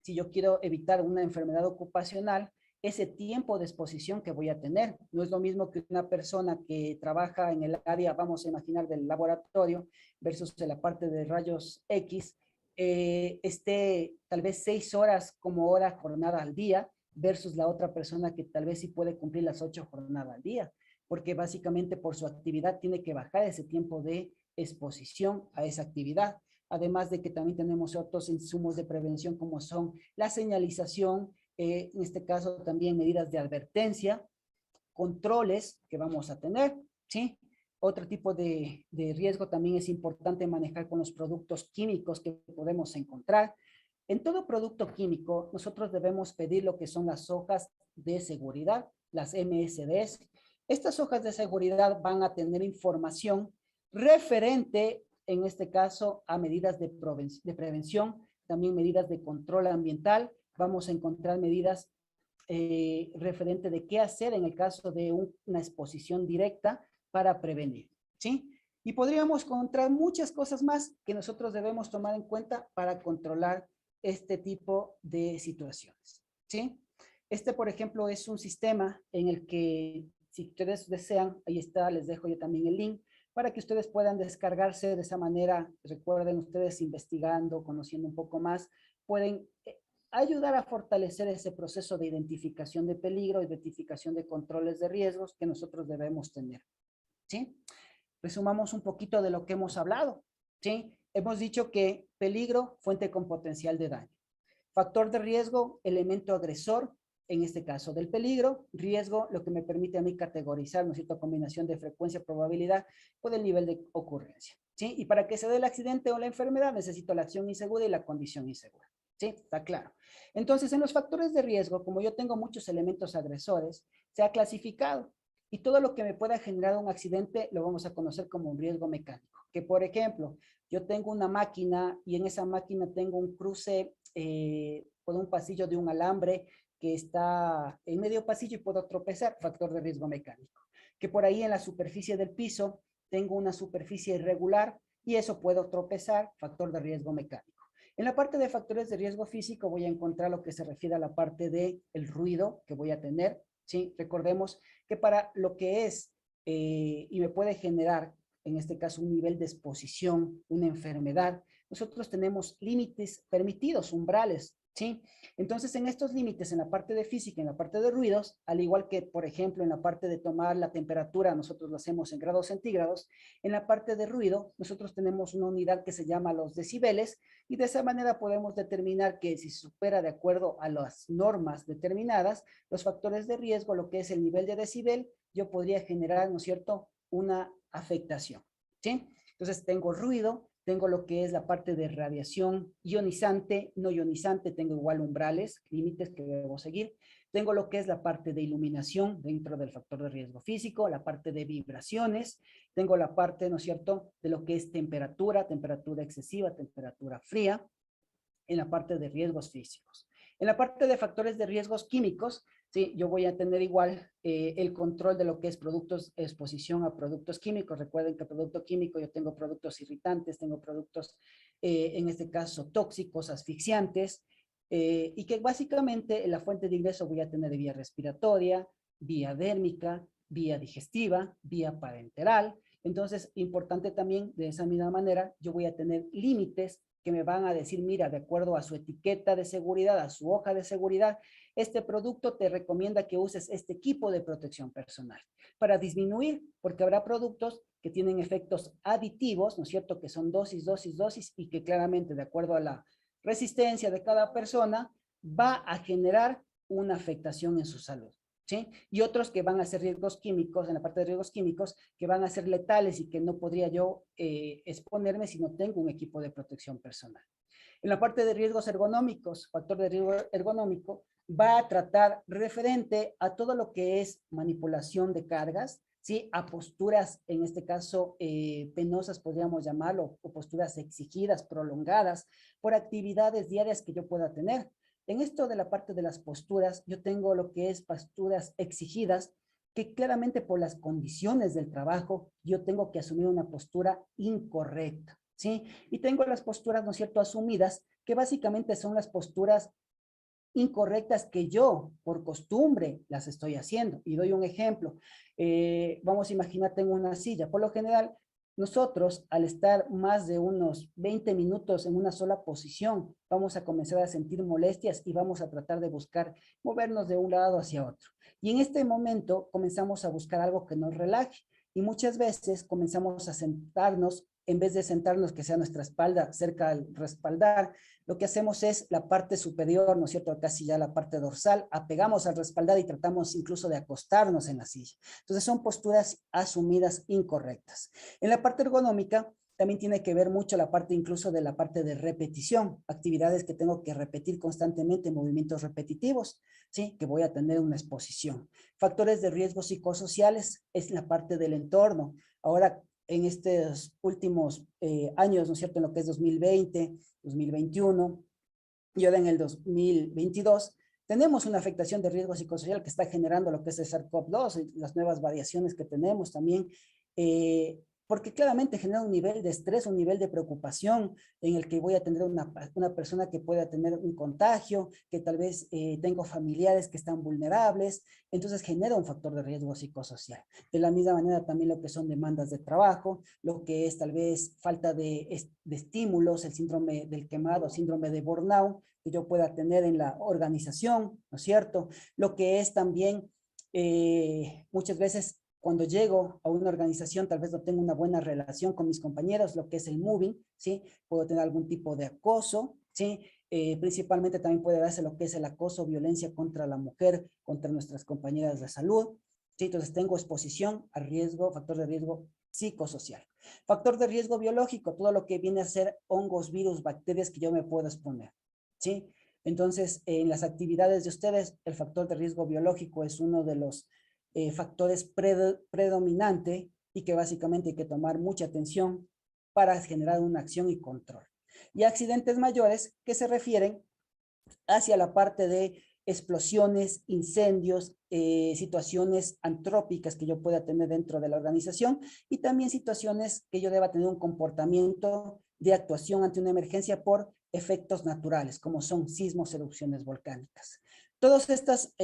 si yo quiero evitar una enfermedad ocupacional, ese tiempo de exposición que voy a tener. No es lo mismo que una persona que trabaja en el área, vamos a imaginar, del laboratorio versus de la parte de rayos X, esté tal vez 6 horas como hora jornada al día, versus la otra persona que tal vez sí puede cumplir las 8 jornadas al día, porque básicamente por su actividad tiene que bajar ese tiempo de exposición a esa actividad. Además de que también tenemos otros insumos de prevención como son la señalización, en este caso también medidas de advertencia, controles que vamos a tener, ¿sí? Otro tipo de riesgo también es importante manejar con los productos químicos que podemos encontrar. En todo producto químico, nosotros debemos pedir lo que son las hojas de seguridad, las MSDs. Estas hojas de seguridad van a tener información referente, en este caso, a medidas de prevención, también medidas de control ambiental. Vamos a encontrar medidas referente de qué hacer en el caso de una exposición directa para prevenir, ¿sí? Y podríamos encontrar muchas cosas más que nosotros debemos tomar en cuenta para controlar este tipo de situaciones, ¿sí? Este, por ejemplo, es un sistema en el que, si ustedes desean, ahí está, les dejo yo también el link, para que ustedes puedan descargarse de esa manera. Recuerden, ustedes investigando, conociendo un poco más, pueden ayudar a fortalecer ese proceso de identificación de peligro, identificación de controles de riesgos que nosotros debemos tener, ¿sí? Resumamos un poquito de lo que hemos hablado, ¿sí? Hemos dicho que peligro, fuente con potencial de daño. Factor de riesgo, elemento agresor, en este caso del peligro. Riesgo, lo que me permite a mí categorizar, ¿no es cierto?, combinación de frecuencia, probabilidad, por el nivel de ocurrencia, ¿sí? Y para que se dé el accidente o la enfermedad, necesito la acción insegura y la condición insegura, ¿sí? Está claro. Entonces, en los factores de riesgo, como yo tengo muchos elementos agresores, se ha clasificado. Y todo lo que me pueda generar un accidente lo vamos a conocer como un riesgo mecánico. Que, por ejemplo, yo tengo una máquina y en esa máquina tengo un cruce por un pasillo de un alambre que está en medio pasillo y puedo tropezar, factor de riesgo mecánico. Que por ahí en la superficie del piso tengo una superficie irregular y eso puedo tropezar, factor de riesgo mecánico. En la parte de factores de riesgo físico voy a encontrar lo que se refiere a la parte del ruido que voy a tener, ¿sí? Recordemos que para lo que es y me puede generar, en este caso, un nivel de exposición, una enfermedad, nosotros tenemos límites permitidos, umbrales, ¿sí? Entonces, en estos límites, en la parte de física, en la parte de ruidos, al igual que, por ejemplo, en la parte de tomar la temperatura, nosotros lo hacemos en grados centígrados, en la parte de ruido, nosotros tenemos una unidad que se llama los decibeles, y de esa manera podemos determinar que si se supera de acuerdo a las normas determinadas, los factores de riesgo, lo que es el nivel de decibel, yo podría generar, ¿no es cierto?, una afectación, ¿sí? Entonces tengo ruido, tengo lo que es la parte de radiación ionizante, no ionizante, tengo igual umbrales, límites que debo seguir. Tengo lo que es la parte de iluminación dentro del factor de riesgo físico, la parte de vibraciones, tengo la parte, ¿no es cierto?, de lo que es temperatura, temperatura excesiva, temperatura fría, en la parte de riesgos físicos. En la parte de factores de riesgos químicos, sí, yo voy a tener igual el control de lo que es productos, exposición a productos químicos. Recuerden que producto químico yo tengo productos irritantes, tengo productos, en este caso, tóxicos, asfixiantes, y que básicamente en la fuente de ingreso voy a tener vía respiratoria, vía dérmica, vía digestiva, vía parenteral. Entonces, importante también, de esa misma manera, yo voy a tener límites que me van a decir, mira, de acuerdo a su etiqueta de seguridad, a su hoja de seguridad, este producto te recomienda que uses este equipo de protección personal para disminuir, porque habrá productos que tienen efectos aditivos, ¿no es cierto?, que son dosis, dosis, dosis, y que claramente, de acuerdo a la resistencia de cada persona, va a generar una afectación en su salud, ¿sí? Y otros que van a ser riesgos químicos, en la parte de riesgos químicos, que van a ser letales y que no podría yo exponerme si no tengo un equipo de protección personal. En la parte de riesgos ergonómicos, factor de riesgo ergonómico, va a tratar referente a todo lo que es manipulación de cargas, ¿sí? A posturas, en este caso, penosas podríamos llamarlo, o posturas exigidas, prolongadas, por actividades diarias que yo pueda tener. En esto de la parte de las posturas, yo tengo lo que es posturas exigidas, que claramente por las condiciones del trabajo, yo tengo que asumir una postura incorrecta, ¿sí? Y tengo las posturas, ¿no es cierto?, asumidas, que básicamente son las posturas incorrectas que yo, por costumbre, las estoy haciendo. Y doy un ejemplo. Vamos a imaginar, tengo una silla. Por lo general, nosotros, al estar más de unos 20 minutos en una sola posición, vamos a comenzar a sentir molestias y vamos a tratar de buscar movernos de un lado hacia otro. Y en este momento comenzamos a buscar algo que nos relaje y muchas veces comenzamos a sentarnos, en vez de sentarnos que sea nuestra espalda cerca al respaldar, lo que hacemos es la parte superior, ¿no es cierto? Casi ya la parte dorsal, apegamos al respaldar y tratamos incluso de acostarnos en la silla. Entonces son posturas asumidas incorrectas. En la parte ergonómica también tiene que ver mucho la parte incluso de la parte de repetición, actividades que tengo que repetir constantemente, movimientos repetitivos, ¿sí? Que voy a tener una exposición. Factores de riesgo psicosociales es la parte del entorno. Ahora, en estos últimos años, ¿no es cierto? En lo que es 2020, 2021 y ahora en el 2022, tenemos una afectación de riesgo psicosocial que está generando lo que es el SARS-CoV-2 y las nuevas variaciones que tenemos también, porque claramente genera un nivel de estrés, un nivel de preocupación en el que voy a tener una persona que pueda tener un contagio, que tal vez tengo familiares que están vulnerables, entonces genera un factor de riesgo psicosocial. De la misma manera también lo que son demandas de trabajo, lo que es tal vez falta de estímulos, el síndrome del quemado, síndrome de burnout, que yo pueda tener en la organización, ¿no es cierto? Lo que es también muchas veces cuando llego a una organización, tal vez no tengo una buena relación con mis compañeros, lo que es el moving, ¿sí? Puedo tener algún tipo de acoso, ¿sí? Principalmente también puede darse lo que es el acoso, violencia contra la mujer, contra nuestras compañeras de salud, ¿sí? Entonces tengo exposición a riesgo, factor de riesgo psicosocial. Factor de riesgo biológico, todo lo que viene a ser hongos, virus, bacterias que yo me puedo exponer, ¿sí? Entonces, en las actividades de ustedes, el factor de riesgo biológico es uno de los factores predominante y que básicamente hay que tomar mucha atención para generar una acción y control. Y accidentes mayores que se refieren hacia la parte de explosiones, incendios, situaciones antrópicas que yo pueda tener dentro de la organización y también situaciones que yo deba tener un comportamiento de actuación ante una emergencia por efectos naturales, como son sismos, erupciones volcánicas. Todos estos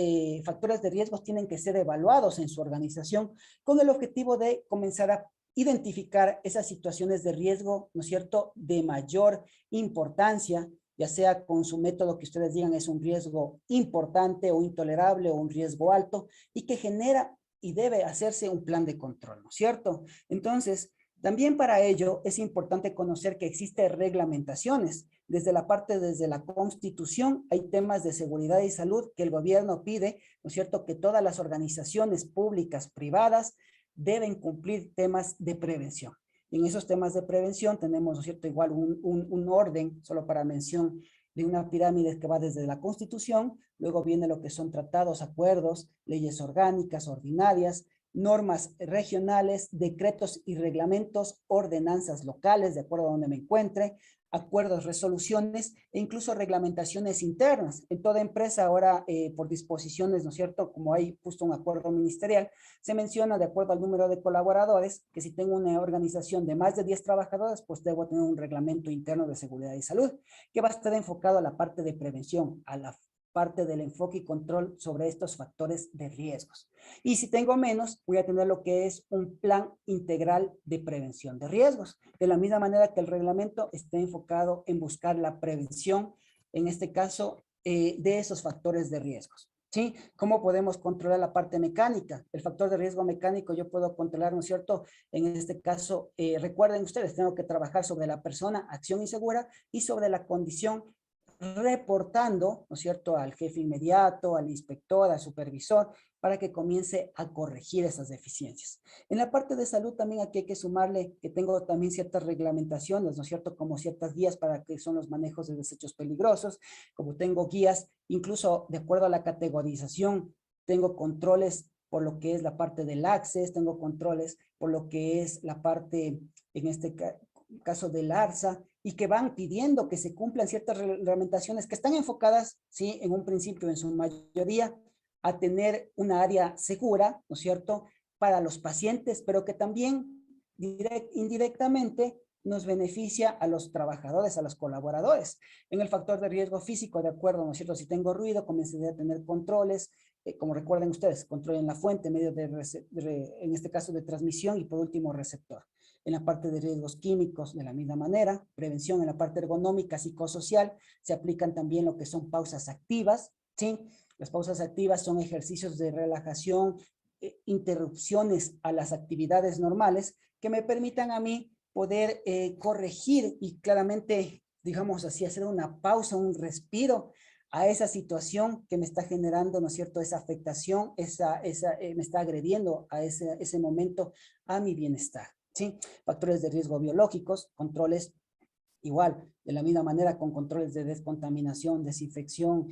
factores de riesgo tienen que ser evaluados en su organización con el objetivo de comenzar a identificar esas situaciones de riesgo, ¿no es cierto?, de mayor importancia, ya sea con su método que ustedes digan es un riesgo importante o intolerable o un riesgo alto y que genera y debe hacerse un plan de control, ¿no es cierto? Entonces, también para ello es importante conocer que existen reglamentaciones. Desde la Constitución hay temas de seguridad y salud que el gobierno pide, ¿no es cierto?, que todas las organizaciones públicas, privadas, deben cumplir temas de prevención. En esos temas de prevención tenemos, ¿no es cierto?, igual un orden, solo para mención, de una pirámide que va desde la Constitución, luego viene lo que son tratados, acuerdos, leyes orgánicas, ordinarias, normas regionales, decretos y reglamentos, ordenanzas locales, de acuerdo a donde me encuentre, acuerdos, resoluciones e incluso reglamentaciones internas. En toda empresa ahora, por disposiciones, ¿no es cierto?, como hay justo un acuerdo ministerial, se menciona de acuerdo al número de colaboradores, que si tengo una organización de más de 10 trabajadores, pues debo tener un reglamento interno de seguridad y salud, que va a estar enfocado a la parte de prevención, a la parte del enfoque y control sobre estos factores de riesgos. Y si tengo menos, voy a tener lo que es un plan integral de prevención de riesgos. De la misma manera que el reglamento está enfocado en buscar la prevención, en este caso, de esos factores de riesgos. ¿Sí? ¿Cómo podemos controlar la parte mecánica? El factor de riesgo mecánico yo puedo controlar, ¿no es cierto? En este caso, recuerden ustedes, tengo que trabajar sobre la persona, acción insegura, y sobre la condición reportando, ¿no es cierto?, al jefe inmediato, al inspector, al supervisor, para que comience a corregir esas deficiencias. En la parte de salud también aquí hay que sumarle que tengo también ciertas reglamentaciones, ¿no es cierto?, como ciertas guías para que son los manejos de desechos peligrosos, como tengo guías, incluso de acuerdo a la categorización, tengo controles por lo que es la parte del access, tengo controles por lo que es la parte, en este caso del ARSA, y que van pidiendo que se cumplan ciertas reglamentaciones que están enfocadas, sí, en un principio, en su mayoría, a tener una área segura, ¿no es cierto?, para los pacientes, pero que también indirectamente nos beneficia a los trabajadores, a los colaboradores. En el factor de riesgo físico, de acuerdo, ¿no es cierto?, si tengo ruido, comencé a tener controles, como recuerden ustedes, control en la fuente, medio en este caso de transmisión y por último receptor. en la parte de riesgos químicos de la misma manera, prevención en la parte ergonómica, psicosocial, se aplican también lo que son pausas activas, ¿sí? Las pausas activas son ejercicios de relajación, interrupciones a las actividades normales que me permitan a mí poder corregir y claramente, digamos así, hacer una pausa, un respiro a esa situación que me está generando, ¿no es cierto?, esa afectación, me está agrediendo a ese momento a mi bienestar, ¿sí? Factores de riesgo biológicos, controles igual, de la misma manera con controles de descontaminación, desinfección,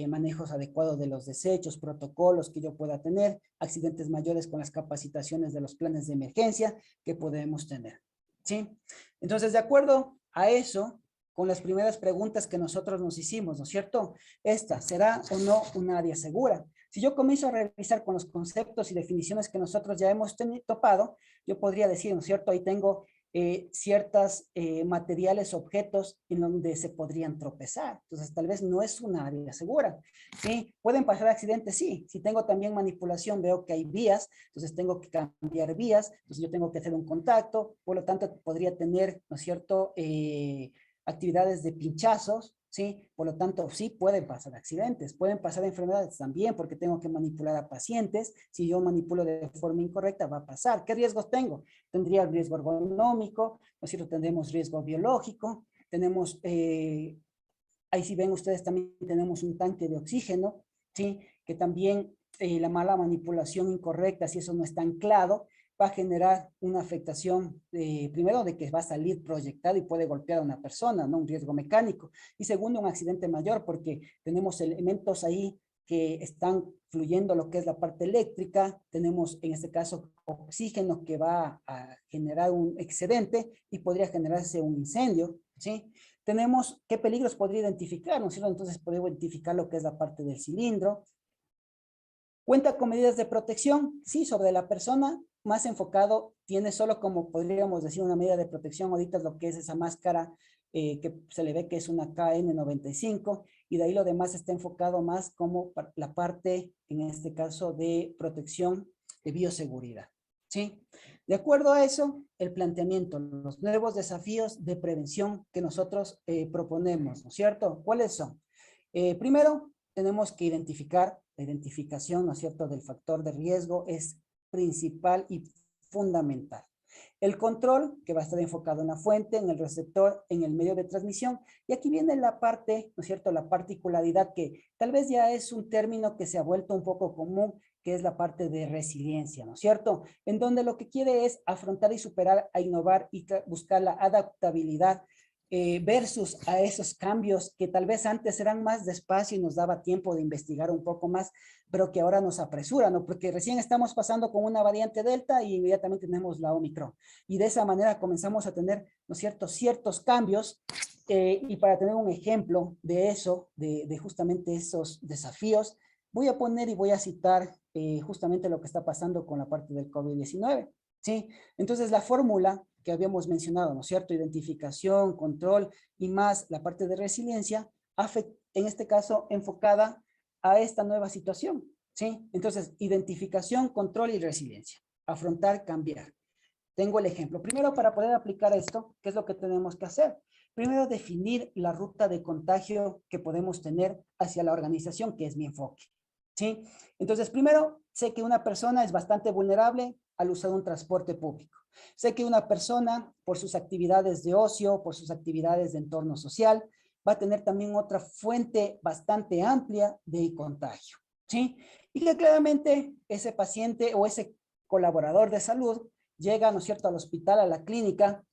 manejos adecuados de los desechos, protocolos que yo pueda tener, accidentes mayores con las capacitaciones de los planes de emergencia que podemos tener, ¿sí? Entonces, de acuerdo a eso, con las primeras preguntas que nosotros nos hicimos, ¿no es cierto? Esta, ¿será o no un área segura? Si yo comienzo a revisar con los conceptos y definiciones que nosotros ya hemos topado, yo podría decir, ¿no es cierto? Ahí tengo ciertos materiales, objetos en donde se podrían tropezar. Entonces, tal vez no es una área segura. ¿Sí? ¿Pueden pasar accidentes? Sí. Si tengo también manipulación, veo que hay vías, entonces tengo que cambiar vías, entonces yo tengo que hacer un contacto, por lo tanto, podría tener, ¿no es cierto?, actividades de pinchazos, ¿sí? Por lo tanto, sí pueden pasar accidentes, pueden pasar enfermedades también, porque tengo que manipular a pacientes. Si yo manipulo de forma incorrecta, va a pasar. ¿Qué riesgos tengo? Tendría riesgo ergonómico, ¿no es cierto? Tendremos riesgo biológico, tenemos, ahí si ven ustedes también tenemos un tanque de oxígeno, ¿sí? Que también la mala manipulación incorrecta, si eso no está anclado, va a generar una afectación, primero, de que va a salir proyectado y puede golpear a una persona, ¿no? Un riesgo mecánico. Y segundo, un accidente mayor, porque tenemos elementos ahí que están fluyendo lo que es la parte eléctrica, tenemos en este caso oxígeno que va a generar un excedente y podría generarse un incendio, ¿sí? Tenemos qué peligros podría identificar, ¿no es cierto? Entonces podemos identificar lo que es la parte del cilindro. ¿Cuenta con medidas de protección? Sí, sobre la persona, más enfocado, tiene solo como podríamos decir una medida de protección ahorita lo que es esa máscara que se le ve que es una KN95 y de ahí lo demás está enfocado más como la parte, en este caso, de protección de bioseguridad, ¿sí? De acuerdo a eso, el planteamiento, los nuevos desafíos de prevención que nosotros proponemos, ¿no es cierto? ¿Cuáles son? Primero, tenemos que identificar, la identificación, ¿no es cierto?, del factor de riesgo es principal y fundamental. El control, que va a estar enfocado en la fuente, en el receptor, en el medio de transmisión. Y aquí viene la parte, ¿no es cierto?, la particularidad que tal vez ya es un término que se ha vuelto un poco común, que es la parte de resiliencia, ¿no es cierto? En donde lo que quiere es afrontar y superar, a innovar y buscar la adaptabilidad versus a esos cambios que tal vez antes eran más despacio y nos daba tiempo de investigar un poco más, pero que ahora nos apresuran, ¿no? Porque recién estamos pasando con una variante Delta y inmediatamente tenemos la Omicron. Y de esa manera comenzamos a tener, ¿no es cierto?, ciertos cambios. Y para tener un ejemplo de eso, de justamente esos desafíos, voy a poner y voy a citar justamente lo que está pasando con la parte del COVID-19. ¿Sí? Entonces, la fórmula que habíamos mencionado, ¿no es cierto? Identificación, control y más la parte de resiliencia, en este caso enfocada a esta nueva situación, ¿sí? Entonces, identificación, control y resiliencia. Afrontar, cambiar. Tengo el ejemplo. Primero, para poder aplicar esto, ¿qué es lo que tenemos que hacer? Primero, definir la ruta de contagio que podemos tener hacia la organización, que es mi enfoque, ¿sí? Entonces, primero, sé que una persona es bastante vulnerable al usar un transporte público. Sé que una persona, por sus actividades de ocio, por sus actividades de entorno social, va a tener también otra fuente bastante amplia de contagio, ¿sí? Y que claramente ese paciente o ese colaborador de salud llega, ¿no es cierto?, al hospital, a la clínica,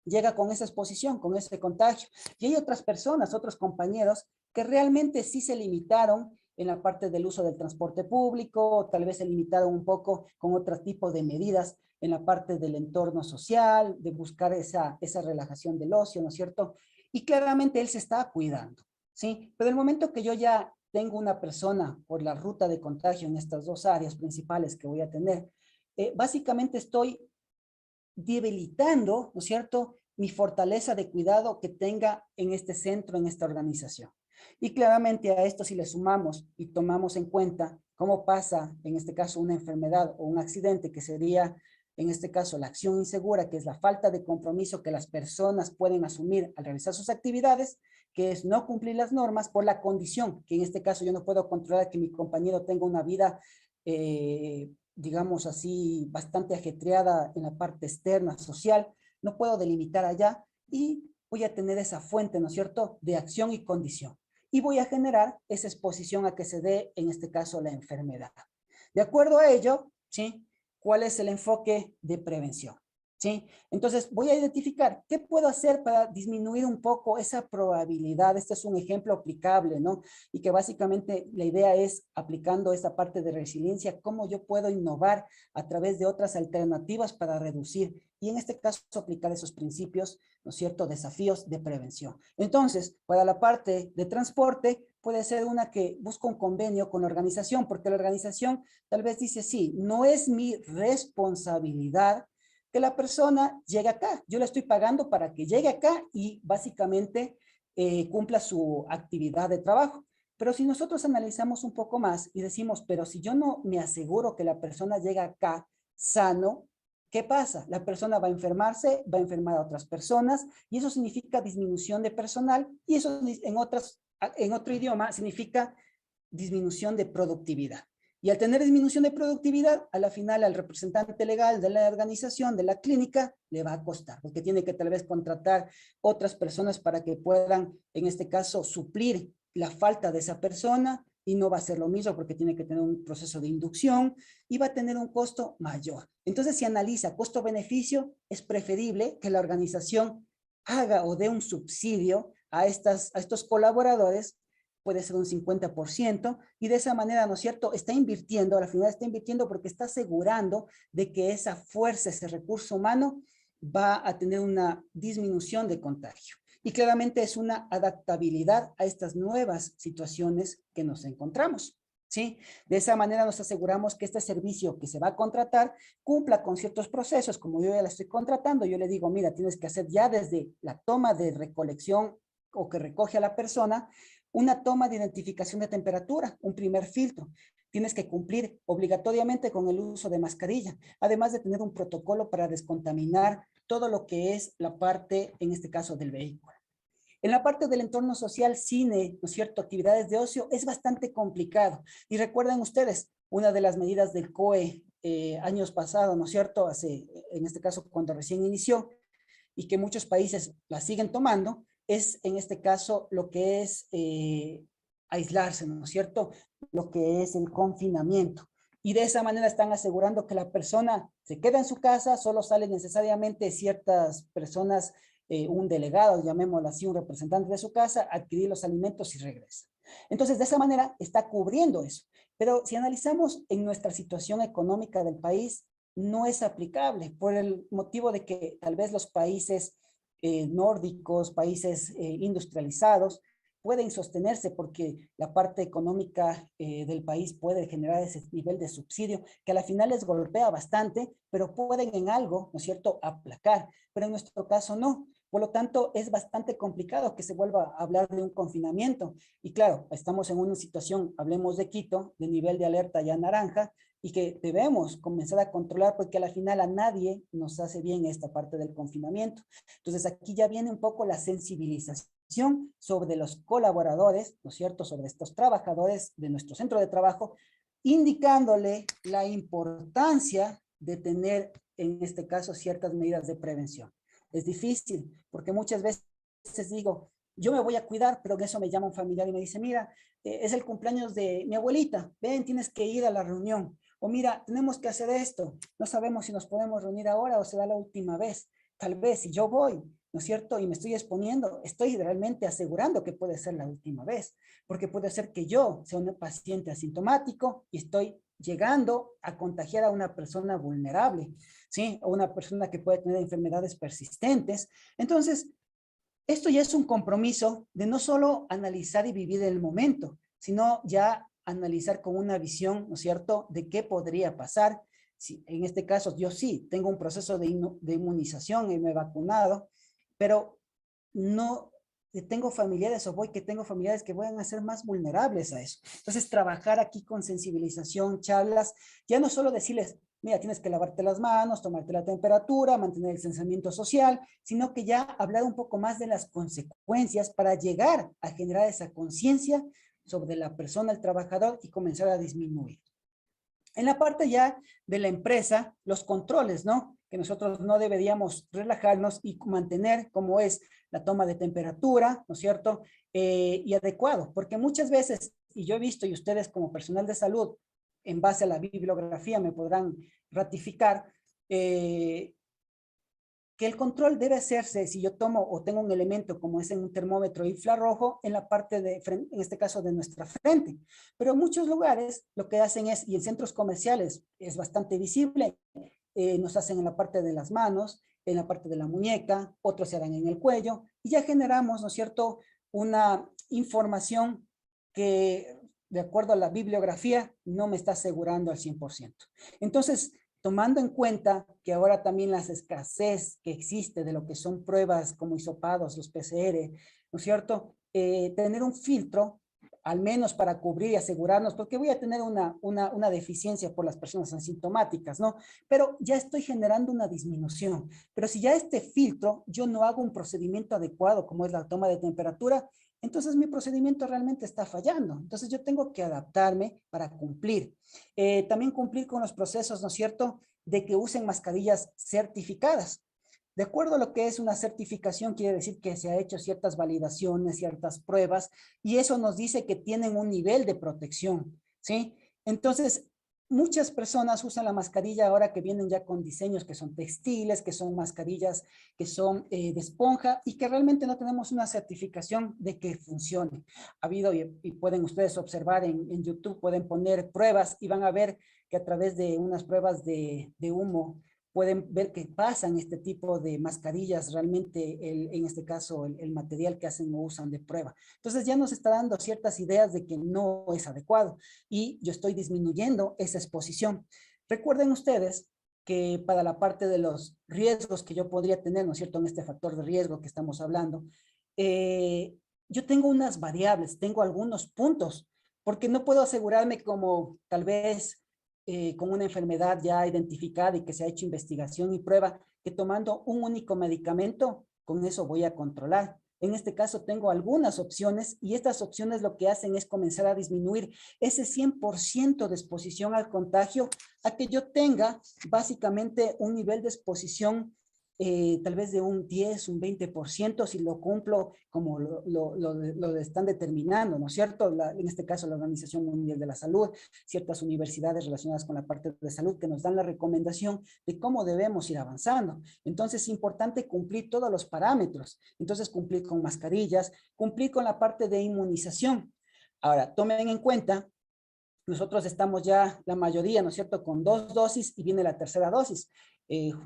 llega con esa exposición, con ese contagio. Y hay otras personas, otros compañeros, que realmente sí se limitaron en la parte del uso del transporte público, tal vez se limitaron un poco con otro tipo de medidas en la parte del entorno social, de buscar esa relajación del ocio, ¿no es cierto? Y claramente él se está cuidando, ¿sí? Pero el momento que yo ya tengo una persona por la ruta de contagio en estas dos áreas principales que voy a tener, básicamente estoy debilitando, ¿no es cierto?, mi fortaleza de cuidado que tenga en este centro, en esta organización. Y claramente a esto si le sumamos y tomamos en cuenta cómo pasa, en este caso, una enfermedad o un accidente que sería en este caso la acción insegura, que es la falta de compromiso que las personas pueden asumir al realizar sus actividades, que es no cumplir las normas por la condición, que en este caso yo no puedo controlar que mi compañero tenga una vida, digamos así, bastante ajetreada en la parte externa, social, no puedo delimitar allá y voy a tener esa fuente, ¿no es cierto?, de acción y condición. Y voy a generar esa exposición a que se dé, en este caso, la enfermedad. De acuerdo a ello, ¿sí?, ¿cuál es el enfoque de prevención? ¿Sí? Entonces, voy a identificar qué puedo hacer para disminuir un poco esa probabilidad. Este es un ejemplo aplicable, ¿no? Y que básicamente la idea es, aplicando esta parte de resiliencia, cómo yo puedo innovar a través de otras alternativas para reducir, y en este caso aplicar esos principios, ¿no es cierto?, desafíos de prevención. Entonces, para la parte de transporte, puede ser una que busca un convenio con la organización, porque la organización tal vez dice, sí, no es mi responsabilidad que la persona llegue acá. Yo le estoy pagando para que llegue acá y básicamente cumpla su actividad de trabajo. Pero si nosotros analizamos un poco más y decimos, pero si yo no me aseguro que la persona llegue acá sano, ¿qué pasa? La persona va a enfermarse, va a enfermar a otras personas y eso significa disminución de personal y eso en otro idioma significa disminución de productividad. Y al tener disminución de productividad, a la final al representante legal de la organización, de la clínica, le va a costar, porque tiene que tal vez contratar otras personas para que puedan, en este caso, suplir la falta de esa persona, y no va a ser lo mismo porque tiene que tener un proceso de inducción y va a tener un costo mayor. Entonces, si analiza costo-beneficio, es preferible que la organización haga o dé un subsidio a estos colaboradores, puede ser un 50%, y de esa manera, ¿no es cierto?, está invirtiendo, al final está invirtiendo porque está asegurando de que esa fuerza, ese recurso humano, va a tener una disminución de contagio. Y claramente es una adaptabilidad a estas nuevas situaciones que nos encontramos, ¿sí? De esa manera nos aseguramos que este servicio que se va a contratar cumpla con ciertos procesos. Como yo ya la estoy contratando, yo le digo, mira, tienes que hacer ya desde la toma de recolección o que recoge a la persona, una toma de identificación de temperatura, un primer filtro. Tienes que cumplir obligatoriamente con el uso de mascarilla, además de tener un protocolo para descontaminar todo lo que es la parte, en este caso, del vehículo. En la parte del entorno social, cine, ¿no es cierto?, actividades de ocio, es bastante complicado. Y recuerden ustedes, una de las medidas del COE años pasados, ¿no es cierto?, en este caso, cuando recién inició, y que muchos países la siguen tomando, es en este caso lo que es aislarse, ¿no es cierto? Lo que es el confinamiento. Y de esa manera están asegurando que la persona se queda en su casa, solo salen necesariamente ciertas personas, un delegado, llamémoslo así, un representante de su casa, adquirir los alimentos y regresa. Entonces, de esa manera está cubriendo eso. Pero si analizamos en nuestra situación económica del país, no es aplicable por el motivo de que tal vez los países nórdicos, países industrializados, pueden sostenerse porque la parte económica del país puede generar ese nivel de subsidio que a la final les golpea bastante, pero pueden en algo, ¿no es cierto?, aplacar, pero en nuestro caso no. Por lo tanto, es bastante complicado que se vuelva a hablar de un confinamiento. Y claro, estamos en una situación, hablemos de Quito, de nivel de alerta ya naranja, y que debemos comenzar a controlar porque a la final a nadie nos hace bien esta parte del confinamiento. Entonces aquí ya viene un poco la sensibilización sobre los colaboradores, ¿no es cierto?, sobre estos trabajadores de nuestro centro de trabajo, indicándole la importancia de tener, en este caso, ciertas medidas de prevención. Es difícil, porque muchas veces digo, yo me voy a cuidar, pero en eso me llama un familiar y me dice, mira, es el cumpleaños de mi abuelita, ven, tienes que ir a la reunión. O mira, tenemos que hacer esto, no sabemos si nos podemos reunir ahora o será la última vez. Tal vez si yo voy, ¿no es cierto?, y me estoy exponiendo, estoy realmente asegurando que puede ser la última vez, porque puede ser que yo sea un paciente asintomático y estoy llegando a contagiar a una persona vulnerable, ¿sí? O una persona que puede tener enfermedades persistentes. Entonces, esto ya es un compromiso de no solo analizar y vivir el momento, sino ya analizar con una visión, ¿no es cierto?, de qué podría pasar. Si, en este caso, yo sí tengo un proceso de inmunización y me he vacunado, pero no tengo familiares o voy que tengo familiares que vayan a ser más vulnerables a eso. Entonces, trabajar aquí con sensibilización, charlas, ya no solo decirles, mira, tienes que lavarte las manos, tomarte la temperatura, mantener el distanciamiento social, sino que ya hablar un poco más de las consecuencias para llegar a generar esa conciencia sobre la persona, el trabajador, y comenzar a disminuir. En la parte ya de la empresa, los controles, ¿no? Que nosotros no deberíamos relajarnos y mantener como es la toma de temperatura, ¿no es cierto? Y adecuado, porque muchas veces, y yo he visto, y ustedes como personal de salud, en base a la bibliografía me podrán ratificar, que el control debe hacerse si yo tomo o tengo un elemento como es en un termómetro infrarrojo en la parte de, en este caso de nuestra frente. Pero en muchos lugares lo que hacen es, y en centros comerciales es bastante visible, nos hacen en la parte de las manos, en la parte de la muñeca, otros se harán en el cuello, y ya generamos, ¿no es cierto?, una información que, de acuerdo a la bibliografía, no me está asegurando al 100%. Entonces, tomando en cuenta que ahora también la escasez que existe de lo que son pruebas como hisopados, los PCR, ¿no es cierto? Tener un filtro, al menos para cubrir y asegurarnos, porque voy a tener una deficiencia por las personas asintomáticas, ¿no? Pero ya estoy generando una disminución. Pero si ya este filtro, yo no hago un procedimiento adecuado, como es la toma de temperatura, entonces mi procedimiento realmente está fallando. Entonces yo tengo que adaptarme para cumplir. También cumplir con los procesos, ¿no es cierto?, de que usen mascarillas certificadas. De acuerdo a lo que es una certificación, quiere decir que se ha hecho ciertas validaciones, ciertas pruebas, y eso nos dice que tienen un nivel de protección, ¿sí? Entonces, muchas personas usan la mascarilla ahora que vienen ya con diseños que son textiles, que son mascarillas que son de esponja y que realmente no tenemos una certificación de que funcione. Ha habido, y pueden ustedes observar en YouTube, pueden poner pruebas y van a ver que a través de unas pruebas de humo pueden ver que pasan este tipo de mascarillas, realmente en este caso el material que hacen o usan de prueba. Entonces ya nos está dando ciertas ideas de que no es adecuado y yo estoy disminuyendo esa exposición. Recuerden ustedes que para la parte de los riesgos que yo podría tener, ¿no es cierto?, en este factor de riesgo que estamos hablando, yo tengo unas variables, tengo algunos puntos, porque no puedo asegurarme como tal vez con una enfermedad ya identificada y que se ha hecho investigación y prueba, que tomando un único medicamento, con eso voy a controlar. En este caso tengo algunas opciones y estas opciones lo que hacen es comenzar a disminuir ese 100% de exposición al contagio a que yo tenga básicamente un nivel de exposición tal vez de un 10, un 20% si lo cumplo como lo están determinando, ¿no es cierto? En este caso la Organización Mundial de la Salud, ciertas universidades relacionadas con la parte de salud que nos dan la recomendación de cómo debemos ir avanzando. Entonces es importante cumplir todos los parámetros. Entonces cumplir con mascarillas, cumplir con la parte de inmunización. Ahora, tomen en cuenta, nosotros estamos ya, la mayoría, ¿no es cierto?, con 2 dosis y viene la tercera dosis.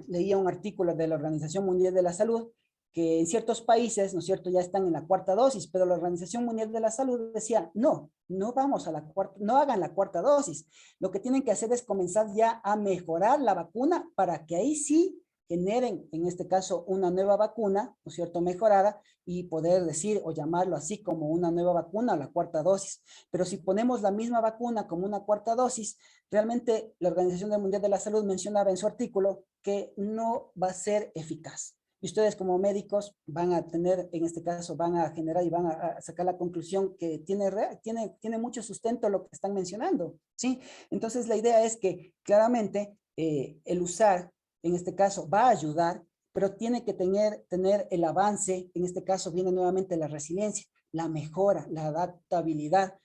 Leía un artículo de la Organización Mundial de la Salud que en ciertos países, ¿no es cierto?, ya están en la 4ª dosis, pero la Organización Mundial de la Salud decía, no, no vamos a la 4ª, no hagan la 4ª dosis. Lo que tienen que hacer es comenzar ya a mejorar la vacuna para que ahí sí generen, en este caso, una nueva vacuna, ¿no es cierto?, mejorada, y poder decir o llamarlo así como una nueva vacuna, la 4ª dosis. Pero si ponemos la misma vacuna como una 4ª dosis, realmente la Organización Mundial de la Salud mencionaba en su artículo que no va a ser eficaz. Y ustedes como médicos van a tener, en este caso, van a generar y van a sacar la conclusión que tiene mucho sustento lo que están mencionando, ¿sí? Entonces la idea es que claramente el usar, en este caso, va a ayudar, pero tiene que tener el avance, en este caso viene nuevamente la resiliencia, la mejora, la adaptabilidad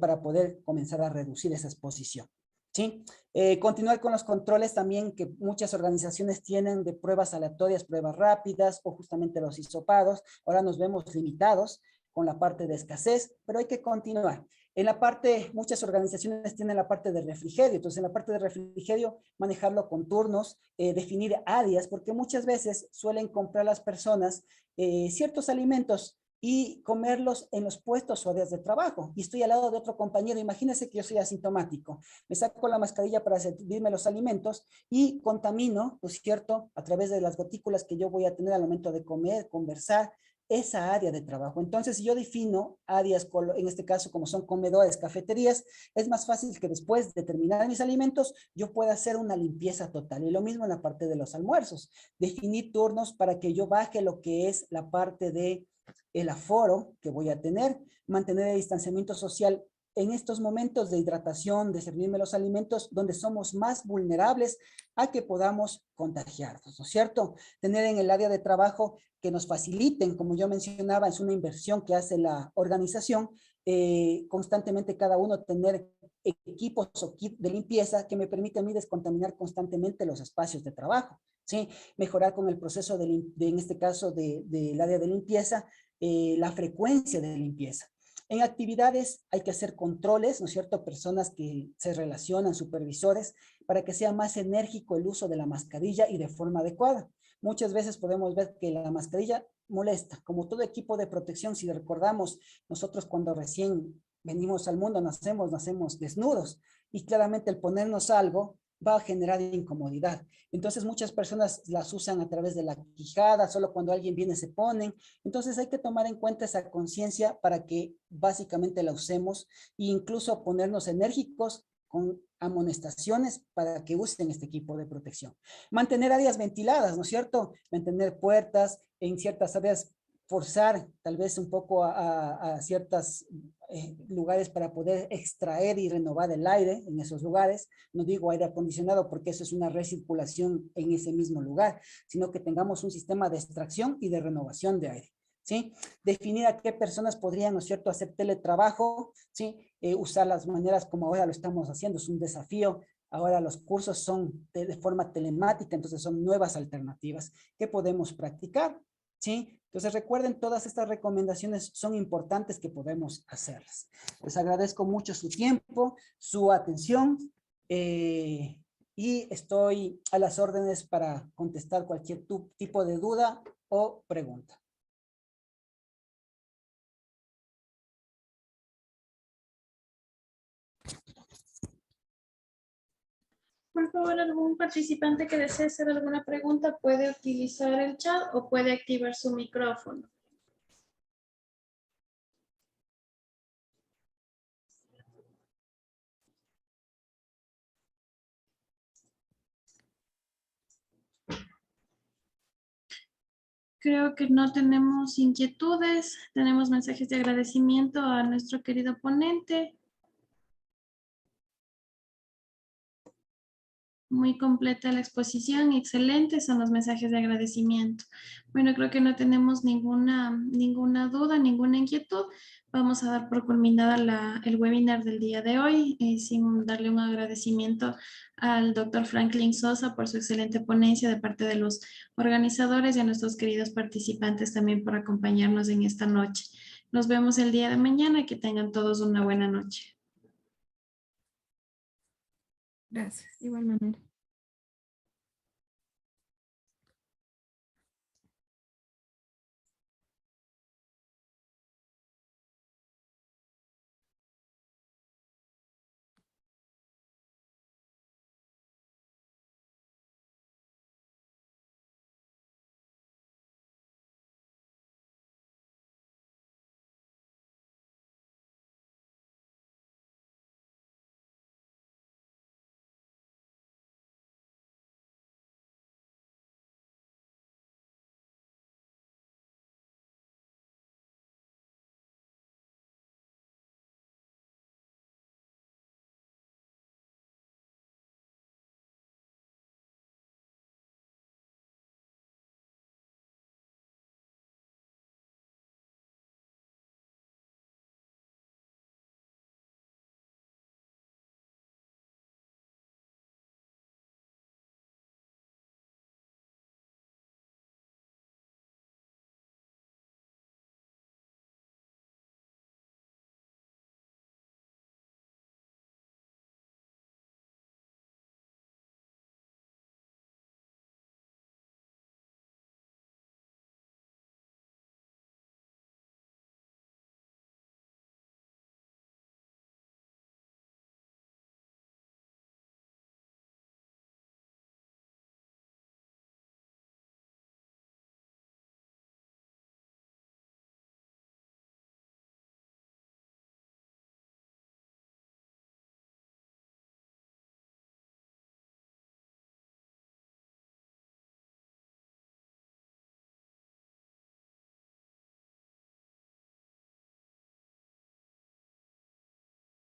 para poder comenzar a reducir esa exposición. ¿Sí? Continuar con los controles también que muchas organizaciones tienen de pruebas aleatorias, pruebas rápidas o justamente los hisopados. Ahora nos vemos limitados con la parte de escasez, pero hay que continuar. En la parte, muchas organizaciones tienen la parte de refrigerio, entonces en la parte de refrigerio manejarlo con turnos, definir áreas, porque muchas veces suelen comprar las personas ciertos alimentos y comerlos en los puestos o áreas de trabajo. Y estoy al lado de otro compañero, imagínense que yo soy asintomático, me saco la mascarilla para servirme los alimentos y contamino, ¿no es cierto?, a través de las gotículas que yo voy a tener al momento de comer, conversar, esa área de trabajo. Entonces, si yo defino áreas, en este caso, como son comedores, cafeterías, es más fácil que después de terminar mis alimentos, yo pueda hacer una limpieza total. Y lo mismo en la parte de los almuerzos. Definir turnos para que yo baje lo que es la parte de el aforo que voy a tener, mantener el distanciamiento social en estos momentos de hidratación, de servirme los alimentos, donde somos más vulnerables a que podamos contagiarnos, ¿no es cierto? Tener en el área de trabajo que nos faciliten, como yo mencionaba, es una inversión que hace la organización, constantemente cada uno tener equipos o kit de limpieza que me permite a mí descontaminar constantemente los espacios de trabajo, ¿sí? Mejorar con el proceso en este caso del área de limpieza, la frecuencia de limpieza. En actividades hay que hacer controles, ¿no es cierto? Personas que se relacionan, supervisores, para que sea más enérgico el uso de la mascarilla y de forma adecuada. Muchas veces podemos ver que la mascarilla molesta, como todo equipo de protección. Si recordamos, nosotros cuando recién venimos al mundo, nacemos desnudos, y claramente el ponernos algo va a generar incomodidad. Entonces muchas personas las usan a través de la quijada, solo cuando alguien viene se ponen. Entonces hay que tomar en cuenta esa conciencia para que básicamente la usemos e incluso ponernos enérgicos con amonestaciones para que usen este equipo de protección. Mantener áreas ventiladas, ¿no es cierto? Mantener puertas en ciertas áreas, forzar tal vez un poco a ciertos lugares para poder extraer y renovar el aire en esos lugares. No digo aire acondicionado porque eso es una recirculación en ese mismo lugar, sino que tengamos un sistema de extracción y de renovación de aire, ¿sí? Definir a qué personas podrían, ¿no es cierto?, hacer teletrabajo, ¿sí? Usar las maneras como ahora lo estamos haciendo, es un desafío. Ahora los cursos son de forma telemática, entonces son nuevas alternativas que podemos practicar, ¿sí? Entonces recuerden, todas estas recomendaciones son importantes que podemos hacerlas. Les agradezco mucho su tiempo, su atención, y estoy a las órdenes para contestar cualquier tipo de duda o pregunta. Por favor, algún participante que desee hacer alguna pregunta puede utilizar el chat o puede activar su micrófono. Creo que no tenemos inquietudes, tenemos mensajes de agradecimiento a nuestro querido ponente. Muy completa la exposición, excelente, son los mensajes de agradecimiento. Bueno, creo que no tenemos ninguna duda, ninguna inquietud. Vamos a dar por culminada el webinar del día de hoy, sin darle un agradecimiento al doctor Franklin Sosa por su excelente ponencia de parte de los organizadores y a nuestros queridos participantes también por acompañarnos en esta noche. Nos vemos el día de mañana y que tengan todos una buena noche. Gracias, de igual manera.